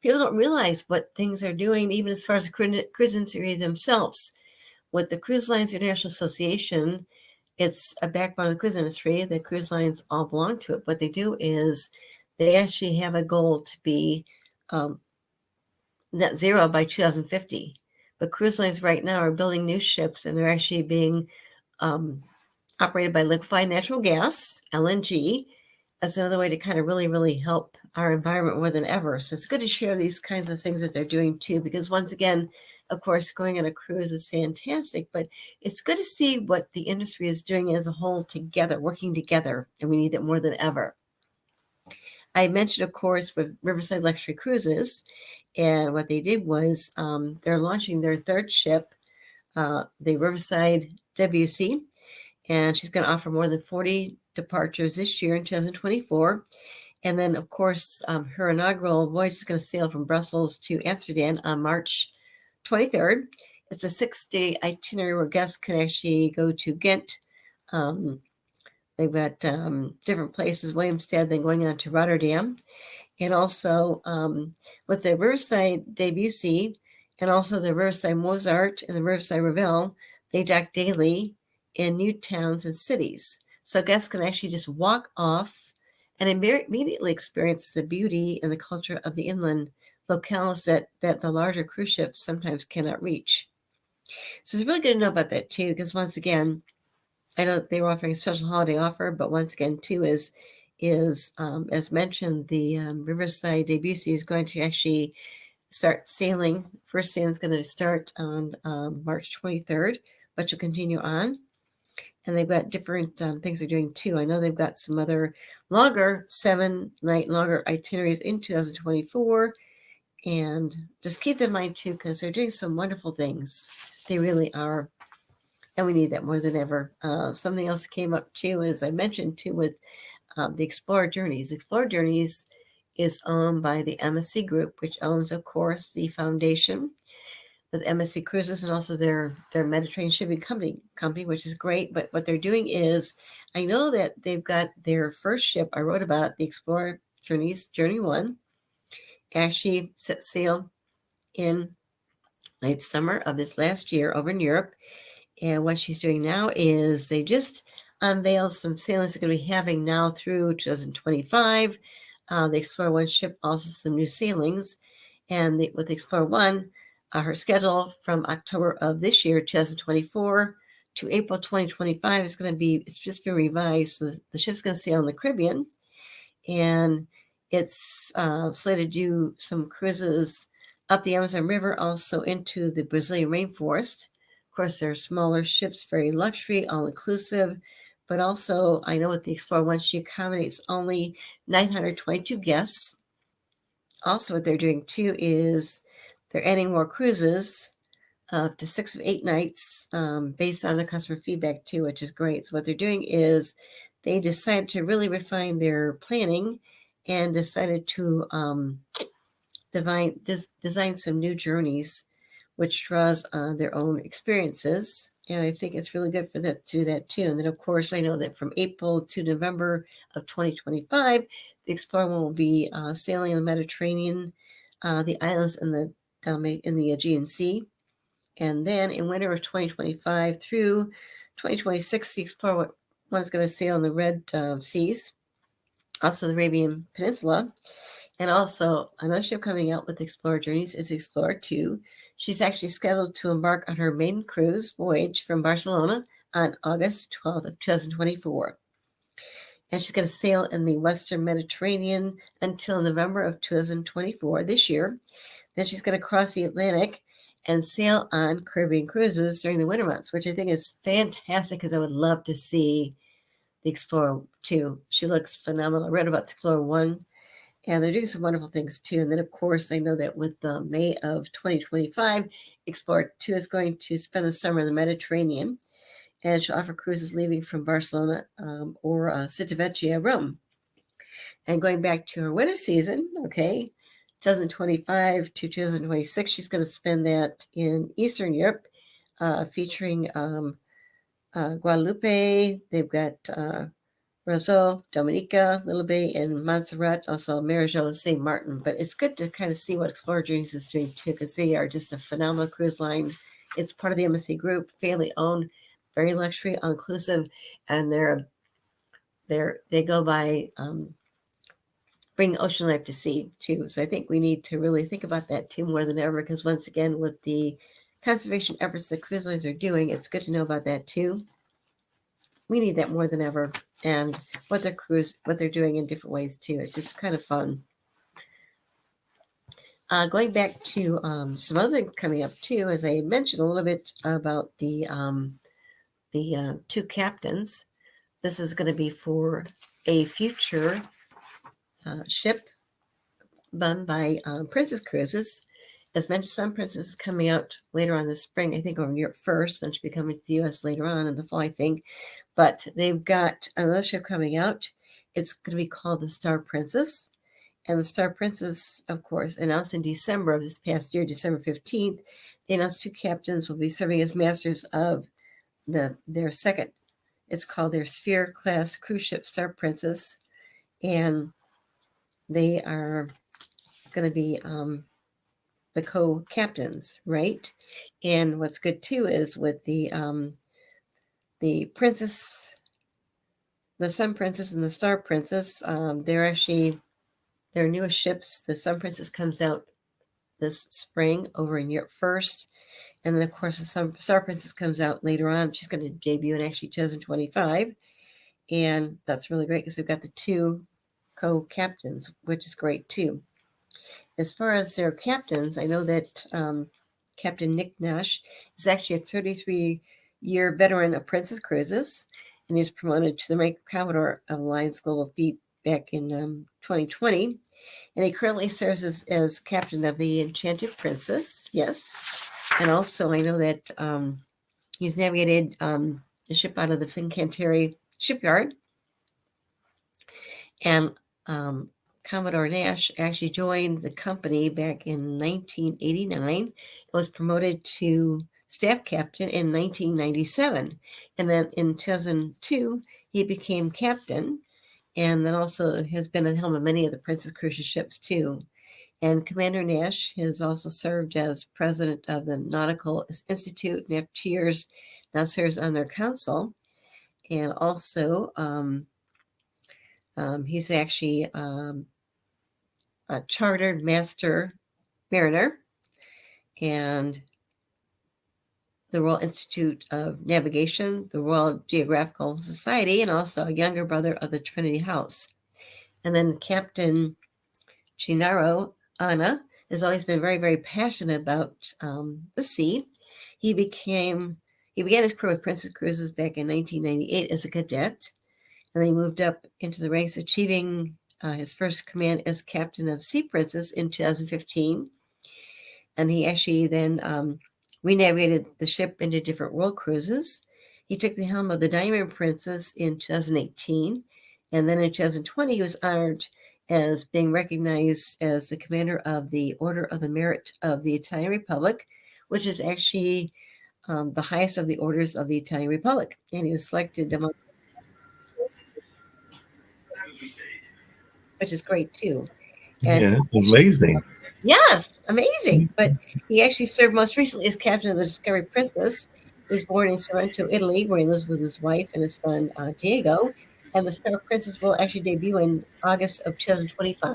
People don't realize what things are doing, even as far as the cruise industry themselves. With the Cruise Lines International Association, it's a backbone of the cruise industry. The cruise lines all belong to it. What they do is they actually have a goal to be net zero by 2050. But cruise lines right now are building new ships, and they're actually being operated by liquefied natural gas, LNG. That's another way to kind of really, really help our environment more than ever. So it's good to share these kinds of things that they're doing too, because once again, of course, going on a cruise is fantastic, but it's good to see what the industry is doing as a whole together, working together, and we need it more than ever. I mentioned, of course, with Riverside Luxury Cruises, and what they did was they're launching their third ship, the Riverside WC, and she's going to offer more than 40 departures this year in 2024. And then, of course, her inaugural voyage is going to sail from Brussels to Amsterdam on March 23rd. It's a 6-day itinerary where guests can actually go to Ghent. They've got different places, Willemstad, then going on to Rotterdam. And also with the Riverside Debussy and also the Riverside Mozart and the Riverside Ravel, they dock daily in new towns and cities. So guests can actually just walk off and immediately experience the beauty and the culture of the inland locales that the larger cruise ships sometimes cannot reach. So it's really good to know about that too, because once again, I know they were offering a special holiday offer, but once again, too, is as mentioned, the Riverside Debussy is going to actually start sailing. First sailing is going to start on March 23rd, but you'll continue on. And they've got different things they're doing too. I know they've got some other longer 7-night longer itineraries in 2024. And just keep that in mind too, because they're doing some wonderful things. They really are. and we need that more than ever. Something else came up too, as I mentioned too, with the Explorer Journeys. Explorer Journeys is owned by the MSC Group, which owns, of course, the foundation with MSC Cruises and also their Mediterranean shipping company, which is great. But what they're doing is, I know that they've got their first ship. I wrote about it, the Explorer Journeys, Journey 1, actually set sail in late summer of this last year over in Europe. And what she's doing now is they just unveiled some sailings they're going to be having now through 2025. The Explorer 1 ship also some new sailings. And with the Explorer 1, her schedule from October of this year, 2024, to April 2025 is going to be, it's just been revised. So the ship's going to sail in the Caribbean. And it's slated to do some cruises up the Amazon River, also into the Brazilian rainforest. Of course, they're smaller ships, very luxury, all-inclusive. But also, I know with the Explorer 1, she accommodates only 922 guests. Also, what they're doing, too, is they're adding more cruises to 6 of 8 nights based on the customer feedback, too, which is great. So what they're doing is they decided to really refine their planning and decided to design some new journeys, which draws on their own experiences. And I think it's really good for that to do that too. And then, of course, I know that from April to November of 2025, the Explorer will be sailing in the Mediterranean, the islands in the Aegean Sea. And then in winter of 2025 through 2026, the Explorer 1 is going to sail in the Red Seas, also the Arabian Peninsula. And also, another ship coming out with Explorer Journeys is Explorer 2. She's actually scheduled to embark on her maiden cruise voyage from Barcelona on August 12th of 2024. And she's going to sail in the Western Mediterranean until November of 2024, this year. Then she's going to cross the Atlantic and sail on Caribbean cruises during the winter months, which I think is fantastic because I would love to see the Explorer 2. She looks phenomenal. I read about the Explorer 1. And they're doing some wonderful things too. And then, of course, I know that with May of 2025, Explorer 2 is going to spend the summer in the Mediterranean. And she'll offer cruises leaving from Barcelona or Civitavecchia, Rome. And going back to her winter season, 2025 to 2026, she's going to spend that in Eastern Europe, featuring Guadalupe. They've got Roseau, Dominica, Little Bay, and Montserrat, also Marigot, St. Martin. But it's good to kind of see what Explorer Journeys is doing too, because they are just a phenomenal cruise line. It's part of the MSC Group, family owned, very luxury, all-inclusive, and they go by bring ocean life to sea too. So I think we need to really think about that too more than ever, because once again, with the conservation efforts that cruise lines are doing, it's good to know about that too. We need that more than ever, and what they're doing in different ways too. It's just kind of fun. Going back to some other things coming up too, as I mentioned a little bit about the 2 captains. This is going to be for a future ship run by Princess Cruises. As mentioned, Sun Princess is coming out later on this spring, I think over in Europe first, then she'll be coming to the U.S. later on in the fall, I think. But they've got another ship coming out. It's going to be called the Star Princess. And the Star Princess, of course, announced in December of this past year, December 15th, they announced 2 captains will be serving as masters of their second. It's called their Sphere-class cruise ship, Star Princess. And they are going to be the co-captains, right? And what's good too is with the Princess, the Sun Princess and the Star Princess, they're actually their newest ships. The Sun Princess comes out this spring over in Europe first, and then of course the Star Princess comes out later on. She's going to debut in actually 2025, and that's really great because we've got the 2 co-captains, which is great too. As far as their captains, I know that Captain Nick Nash is actually a 33-year veteran of Princess Cruises, and he's promoted to the rank of Commodore of Alliance Global Fleet back in 2020. And he currently serves as captain of the Enchanted Princess, yes. And also, I know that He's navigated the ship out of the Fincantieri shipyard. And Commodore Nash actually joined the company back in 1989 and was promoted to staff captain in 1997. And then in 2002, he became captain, and then also has been at the helm of many of the Princess Cruises ships too. And Commander Nash has also served as president of the Nautical Institute, and after 2 years now serves on their council. And also, he's actually a chartered master mariner and the Royal Institute of Navigation, the Royal Geographical Society, and also a younger brother of the Trinity House. And then Captain Gennaro Anna has always been very, very passionate about the sea. He began his career with Princess Cruises back in 1998 as a cadet, and then he moved up into the ranks, achieving his first command as captain of Sea Princess in 2015. And he actually then re-navigated the ship into different world cruises. He took the helm of the Diamond Princess in 2018, and then in 2020 he was honored as being recognized as the commander of the Order of the Merit of the Italian Republic, which is actually the highest of the orders of the Italian Republic. And he was selected among, which is great too. And yeah, that's amazing. Yes, amazing. But he actually served most recently as captain of the Discovery Princess. He was born in Sorrento, Italy, where he lives with his wife and his son, Diego. And the Star Princess will actually debut in August of 2025.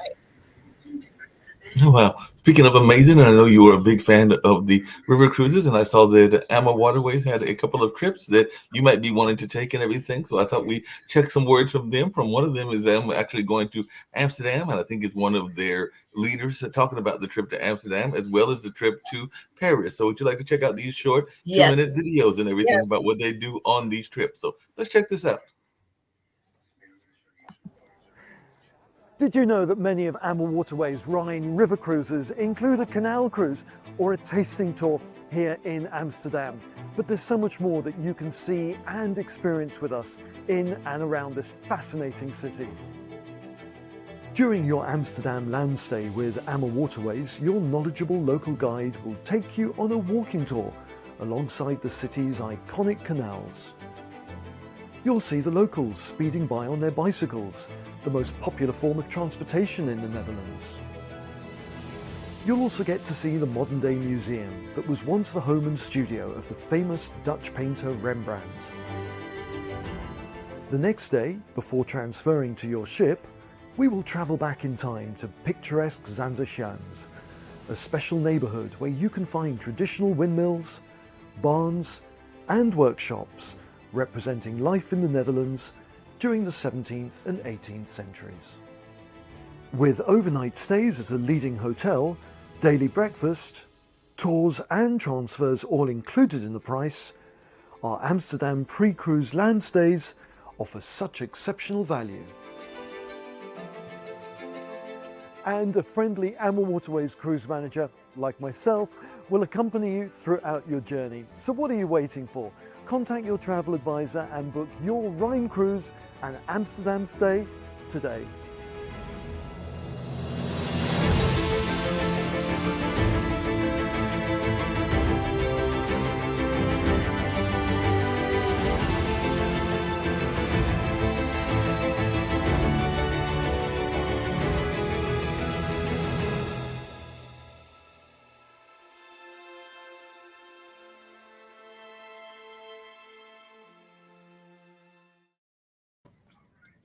Oh, wow. Speaking of amazing, I know you were a big fan of the river cruises, and I saw that AMA Waterways had a couple of trips that you might be wanting to take and everything. So I thought we check some words from them. From one of them is them actually going to Amsterdam, and I think it's one of their leaders talking about the trip to Amsterdam as well as the trip to Paris. So would you like to check out these short 2-minute videos and everything about what they do on these trips? So let's check this out. Did you know that many of AMA Waterways Rhine river cruises include a canal cruise or a tasting tour here in Amsterdam? But there's so much more that you can see and experience with us in and around this fascinating city. During your Amsterdam land stay with AMA Waterways, your knowledgeable local guide will take you on a walking tour alongside the city's iconic canals. You'll see the locals speeding by on their bicycles, the most popular form of transportation in the Netherlands. You'll also get to see the modern-day museum that was once the home and studio of the famous Dutch painter Rembrandt. The next day, before transferring to your ship, we will travel back in time to picturesque Zaanstad, a special neighbourhood where you can find traditional windmills, barns and workshops representing life in the Netherlands during the 17th and 18th centuries. With overnight stays at a leading hotel, daily breakfast, tours and transfers all included in the price, our Amsterdam pre-cruise land stays offer such exceptional value. And a friendly AMA Waterways cruise manager, like myself, will accompany you throughout your journey. So what are you waiting for? Contact your travel advisor and book your Rhine cruise and Amsterdam stay today.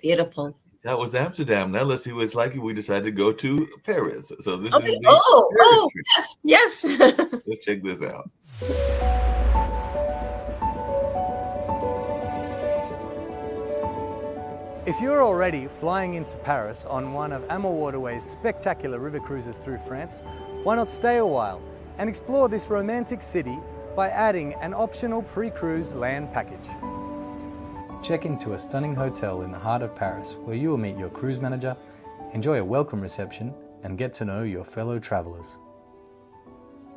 Beautiful. That was Amsterdam. Now let's see what it's like if we decide to go to Paris. So this is Okay. the Paris trip. Yes. Let's check this out. If you're already flying into Paris on one of AMA Waterways' spectacular river cruises through France, why not stay a while and explore this romantic city by adding an optional pre-cruise land package? Check into a stunning hotel in the heart of Paris where you will meet your cruise manager, enjoy a welcome reception and get to know your fellow travelers.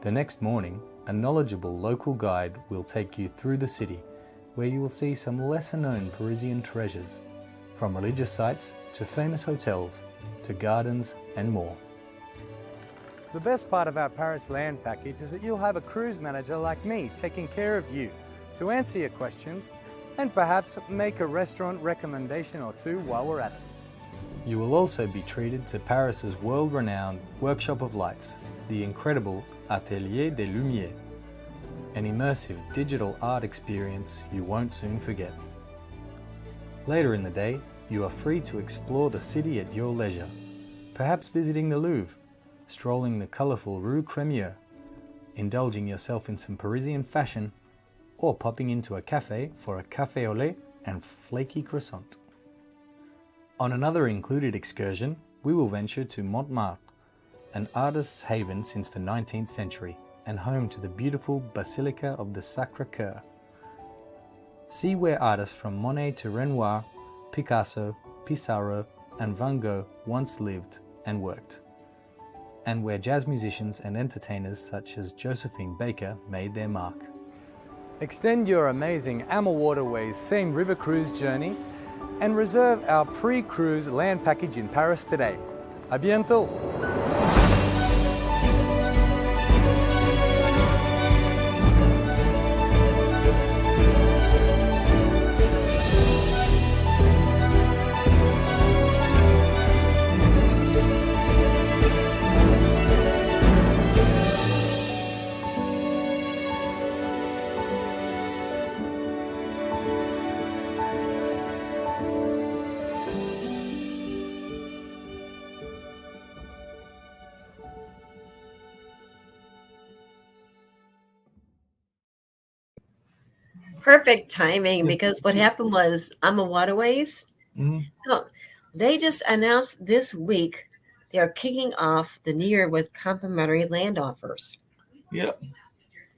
The next morning, a knowledgeable local guide will take you through the city, where you will see some lesser-known Parisian treasures, from religious sites to famous hotels to gardens and more. The best part of our Paris land package is that you'll have a cruise manager like me taking care of you to answer your questions and perhaps make a restaurant recommendation or two while we're at it. You will also be treated to Paris's world-renowned Workshop of Lights, the incredible Atelier des Lumières, an immersive digital art experience you won't soon forget. Later in the day, you are free to explore the city at your leisure, perhaps visiting the Louvre, strolling the colourful Rue Crémieux, indulging yourself in some Parisian fashion, or popping into a cafe for a café au lait and flaky croissant. On another included excursion, we will venture to Montmartre, an artist's haven since the 19th century and home to the beautiful Basilica of the Sacré-Cœur. See where artists from Monet to Renoir, Picasso, Pissarro, and Van Gogh once lived and worked, and where jazz musicians and entertainers such as Josephine Baker made their mark. Extend your amazing Amel Waterways Seine River Cruise journey and reserve our pre-cruise land package in Paris today. À bientôt! Perfect timing, because what happened was AMA Waterways, oh, they just announced this week they are kicking off the new year with complimentary land offers. Yep.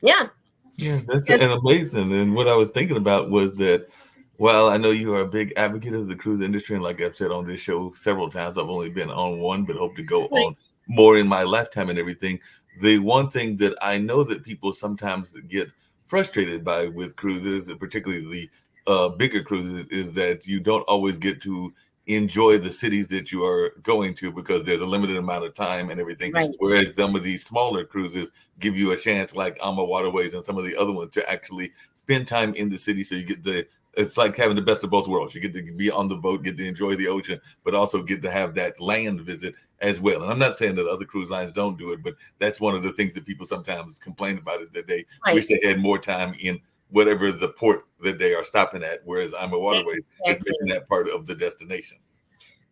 Yeah. Yeah, that's Yes. and amazing. And what I was thinking about was that, while I know you are a big advocate of the cruise industry, and like I've said on this show several times, I've only been on one, but hope to go Right. on more in my lifetime and everything. The one thing that I know that people sometimes get frustrated by with cruises, and particularly the bigger cruises, is that you don't always get to enjoy the cities that you are going to because there's a limited amount of time and everything. Right. Whereas some of these smaller cruises give you a chance, like AMA Waterways and some of the other ones, to actually spend time in the city. So you get it's like having the best of both worlds. You get to be on the boat, get to enjoy the ocean, but also get to have that land visit as well. And I'm not saying that other cruise lines don't do it, but that's one of the things that people sometimes complain about, is that they Right. wish they had more time in whatever the port that they are stopping at, whereas AMA Waterways is Exactly. making that part of the destination.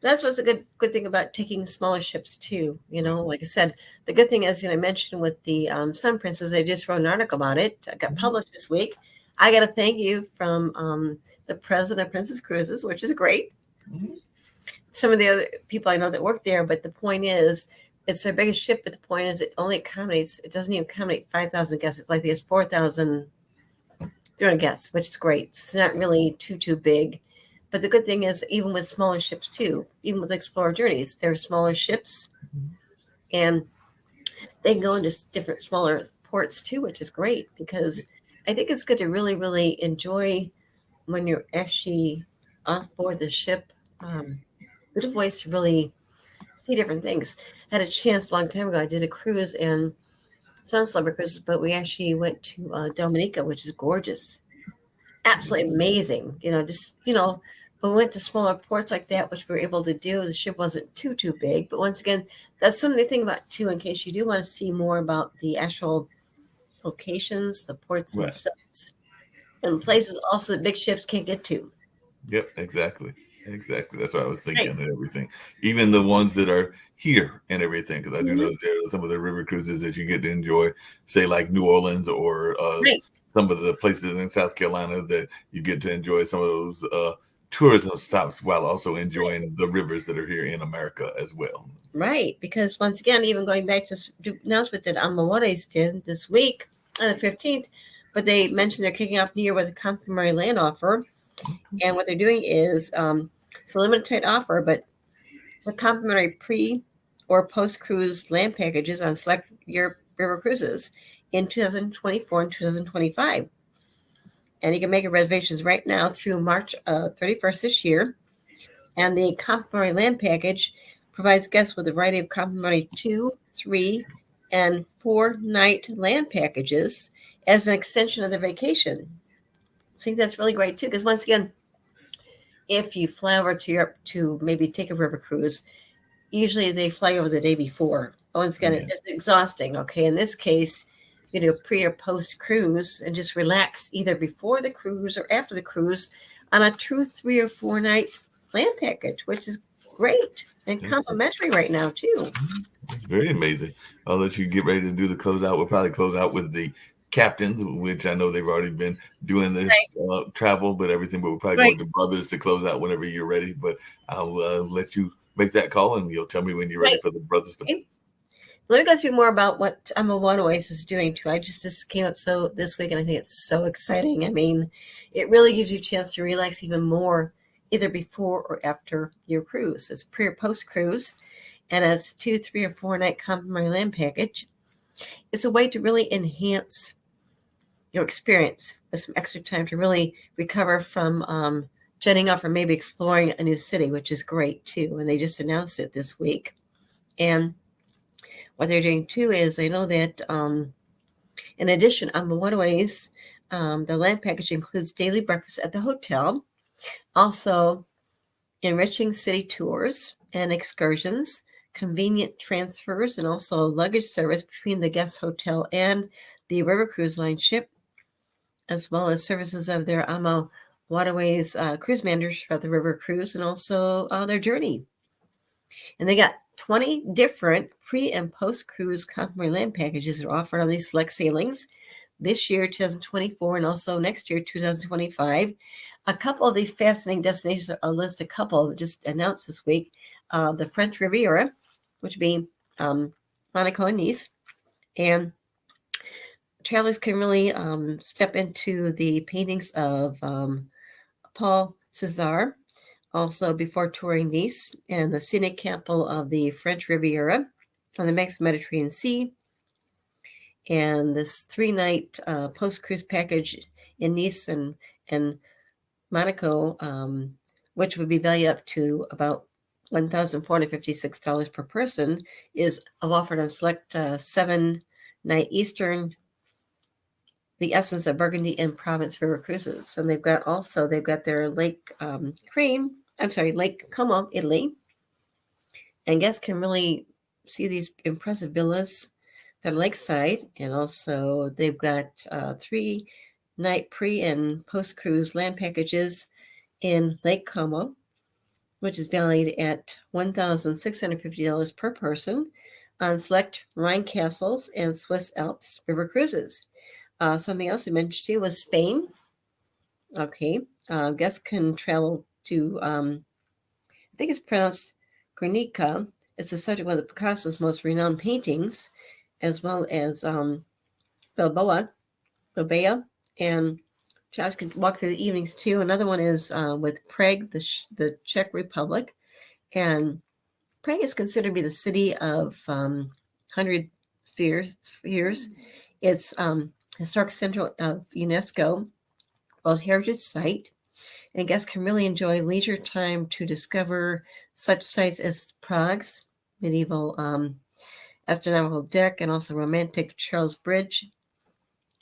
That's what's a good thing about taking smaller ships too. Like I said, the good thing is, I mentioned with the Sun Princess, I just wrote an article about it. It got published this week. I got a thank you from the president of Princess Cruises, which is great. Mhm. Some of the other people I know that work there, but the point is, it's their biggest ship. But the point is, it doesn't even accommodate 5,000 guests. It's like there's 4,300 guests, which is great. It's not really too big. But the good thing is, even with smaller ships too, even with Explorer Journeys, they're smaller ships, and they can go into different smaller ports too, which is great, because I think it's good to really, really enjoy when you're actually off board the ship. Good ways to really see different things. Had a chance a long time ago. I did a cruise and Sunslumber Cruises, but we actually went to Dominica, which is gorgeous, absolutely amazing. But we went to smaller ports like that, which we were able to do. The ship wasn't too big, but once again, that's something to think about too, in case you do want to see more about the actual locations, the ports Right. themselves, and places also that big ships can't get to. Yep, exactly. That's what I was thinking and everything. Even the ones that are here and everything, because I do know there are some of the river cruises that you get to enjoy, say like New Orleans or Right. some of the places in South Carolina that you get to enjoy some of those tourism stops while also enjoying the rivers that are here in America as well. Right, because once again, even going back to the announcement that Amawares did this week on the 15th, but they mentioned they're kicking off New Year with a complimentary land offer. And what they're doing is it's a limited time offer, but the complimentary pre or post cruise land packages on select your river cruises. in 2024 and 2025. And you can make your reservations right now through March 31st this year. And the complimentary land package provides guests with a variety of complimentary 2, 3, and 4-night land packages as an extension of their vacation. I think that's really great too, because once again, if you fly over to Europe to maybe take a river cruise, usually they fly over the day before. Once again, it's exhausting. Okay, in this case, you do a pre or post cruise and just relax either before the cruise or after the cruise on a 2, 3, or 4-night land package, which is great and complimentary right now too. It's very amazing. I'll let you get ready to do the closeout. We'll probably close out with the captains, which I know they've already been doing their travel, but everything. But we'll probably go with the brothers to close out whenever you're ready. But I'll let you make that call, and you'll tell me when you're ready for the brothers to. Let me go through more about what AMA Waterways is doing too. This came up this week, and I think it's so exciting. I mean, it really gives you a chance to relax even more, either before or after your cruise. It's pre or post cruise, and it's 2, 3, or 4-night complimentary land package. It's a way to really enhance your experience with some extra time to really recover from jetting off or maybe exploring a new city, which is great too. And they just announced it this week. And what they're doing too is I know that in addition, on the Waterways, the land package includes daily breakfast at the hotel, also enriching city tours and excursions, convenient transfers, and also luggage service between the guest hotel and the River Cruise Line ship, as well as services of their AMA Waterways cruise managers for the river cruise and also their journey. And they got 20 different pre- and post-cruise complimentary land packages that are offered on these select sailings this year, 2024, and also next year, 2025. A couple of these fascinating destinations, I'll list a couple just announced this week. The French Riviera, which would be Monaco and Nice. And travelers can really step into the paintings of Paul Cézanne, also before touring Nice, and the scenic capital of the French Riviera on the Mediterranean Sea. And this 3-night post-cruise package in Nice and Monaco, which would be valued up to about $1,456 per person, is offered on select 7-night Eastern, the Essence of Burgundy and Provence river cruises. And they've got their Lake Como, Italy. And guests can really see these impressive villas that are lakeside. And also they've got 3-night pre- and post-cruise land packages in Lake Como, which is valued at $1,650 per person on select Rhine castles and Swiss Alps river cruises. Something else I mentioned too was Spain. Okay, guests can travel to, I think it's pronounced Guernica. It's the subject of one of Picasso's most renowned paintings, as well as Bilbao, and travelers can walk through the evenings too. Another one is with Prague, the Czech Republic, and Prague is considered to be the city of 100 spheres. It's historic center of UNESCO World Heritage Site, and guests can really enjoy leisure time to discover such sites as Prague's medieval astronomical deck and also romantic Charles Bridge,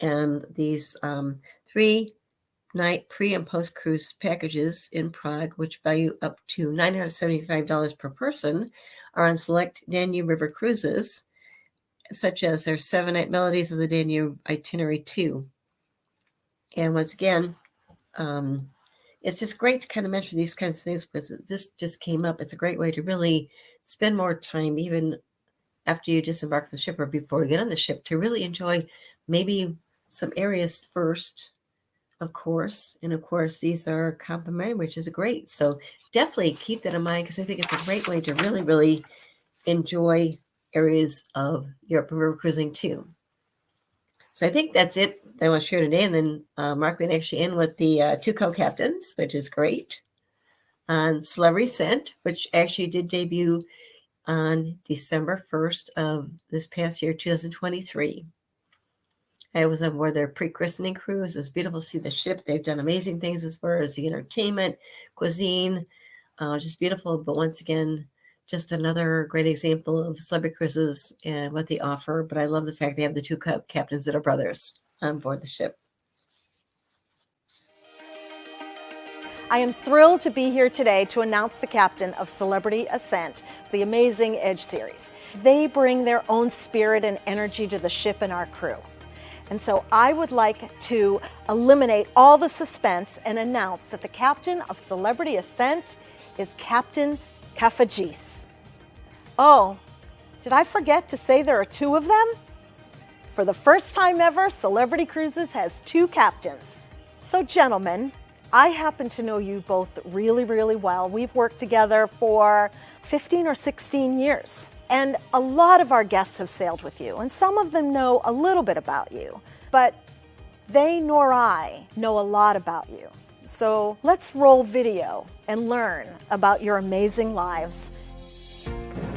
and these 3-night pre- and post-cruise packages in Prague, which value up to $975 per person, are on select Danube River cruises, such as their 7-night Melodies of the Danube Itinerary 2. And once again, it's just great to kind of mention these kinds of things because this just came up. It's a great way to really spend more time, even after you disembark from the ship or before you get on the ship, to really enjoy maybe some areas first, of course. And of course, these are complimentary, which is great. So definitely keep that in mind because I think it's a great way to really, really enjoy areas of Europe and river cruising too. So I think that's it that I want to share today. And then Mark will actually end with the 2 co-captains, which is great. On Celebrity Scent, which actually did debut on December 1st of this past year, 2023. I was on board their pre-christening cruise. It's beautiful to see the ship. They've done amazing things as far as the entertainment, cuisine, just beautiful. But once again, just another great example of Celebrity Cruises and what they offer. But I love the fact they have the two captains that are brothers on board the ship. I am thrilled to be here today to announce the captain of Celebrity Ascent, the Amazing Edge series. They bring their own spirit and energy to the ship and our crew. And so I would like to eliminate all the suspense and announce that the captain of Celebrity Ascent is Captain Kafagis. Oh, did I forget to say there are two of them? For the first time ever, Celebrity Cruises has two captains. So gentlemen, I happen to know you both really, really well. We've worked together for 15 or 16 years. And a lot of our guests have sailed with you, and some of them know a little bit about you, but they nor I know a lot about you. So let's roll video and learn about your amazing lives.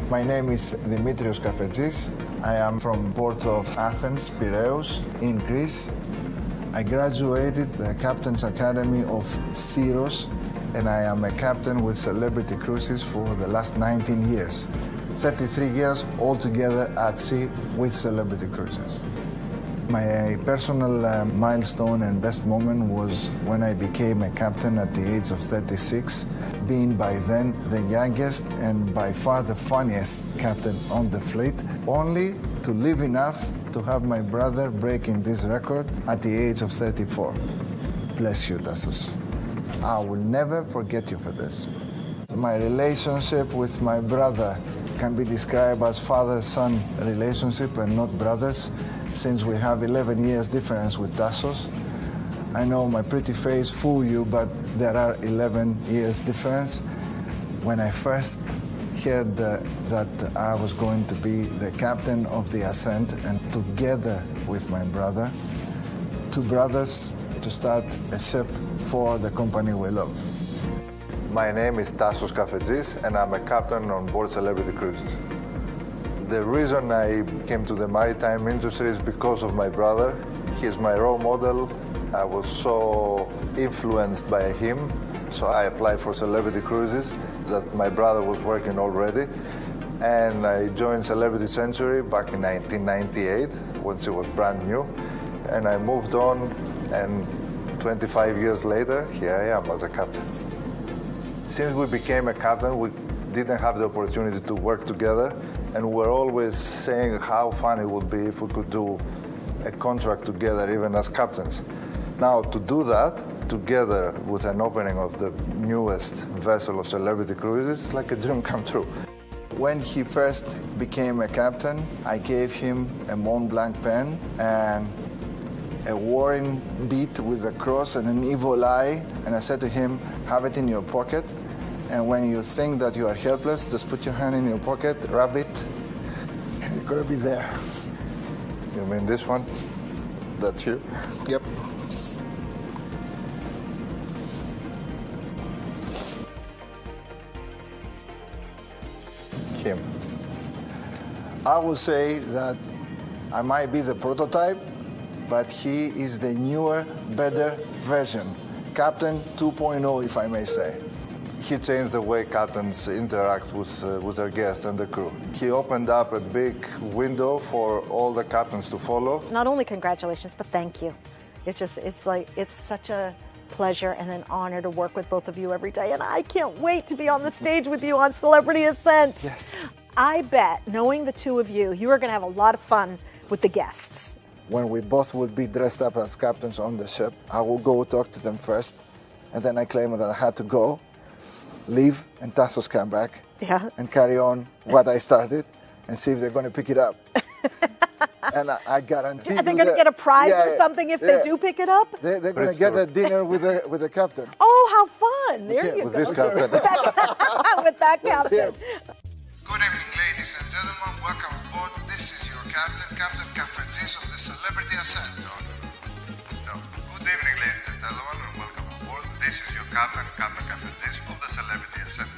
My name is Dimitrios Kafagis. I am from Port of Athens, Piraeus, in Greece. I graduated the Captain's Academy of Syros, and I am a captain with Celebrity Cruises for the last 19 years. 33 years altogether at sea with Celebrity Cruises. My personal milestone and best moment was when I became a captain at the age of 36, being by then the youngest and by far the funniest captain on the fleet, only to live enough to have my brother breaking this record at the age of 34. Bless you, Tassos. I will never forget you for this. My relationship with my brother can be described as father-son relationship and not brothers, since we have 11 years difference with Tassos. I know my pretty face fool you, but there are 11 years difference. When I first heard that I was going to be the captain of the Ascent, and together with my brother, two brothers, to start a ship for the company we love. My name is Tassos Kafagis, and I'm a captain on board Celebrity Cruises. The reason I came to the maritime industry is because of my brother. He's my role model. I was so influenced by him, so I applied for Celebrity Cruises that my brother was working already. And I joined Celebrity Century back in 1998, when it was brand new. And I moved on, and 25 years later, here I am as a captain. Since we became a captain, we didn't have the opportunity to work together, and we're always saying how fun it would be if we could do a contract together, even as captains. Now, to do that together with an opening of the newest vessel of Celebrity Cruises, it's like a dream come true. When he first became a captain, I gave him a Mont Blanc pen and a Warren bead with a cross and an evil eye, and I said to him, have it in your pocket, and when you think that you are helpless, just put your hand in your pocket, rub it, and you're gonna be there. You mean this one? That's you? Yep. Him. I will say that I might be the prototype, but he is the newer, better version. Captain 2.0, if I may say. He changed the way captains interact with their guests and the crew. He opened up a big window for all the captains to follow. Not only congratulations, but thank you. It's such a pleasure and an honor to work with both of you every day, and I can't wait to be on the stage with you on Celebrity Ascent. Yes. I bet, knowing the two of you, you are going to have a lot of fun with the guests. When we both would be dressed up as captains on the ship, I will go talk to them first, and then I claim that I had to go, leave, and Tassos come back, and carry on what I started, and see if they're going to pick it up. And I guarantee Are they going to get a prize or something if they do pick it up? They're going to get a dinner with the captain. Oh, how fun! There you With go. this captain. With that captain. Good evening, ladies and gentlemen. Welcome aboard. This is your captain, Captain Kafagis of the Celebrity Ascent. No. Good evening, ladies and gentlemen, and welcome aboard. This is your captain, Captain Kafagis of the Celebrity Ascent.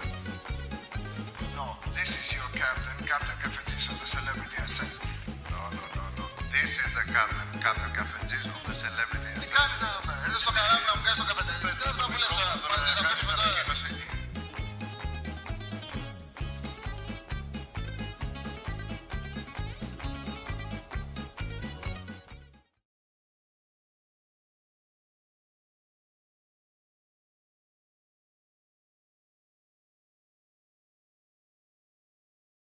No, this is your captain, Captain Kafagis of the Celebrity Ascent. No. This is the captain, Captain Kafagis energies of the celebrities. Τι κάνεις εδώ πέρα, ήρθες στο καράβι να μου κάνεις το καπετάνιο.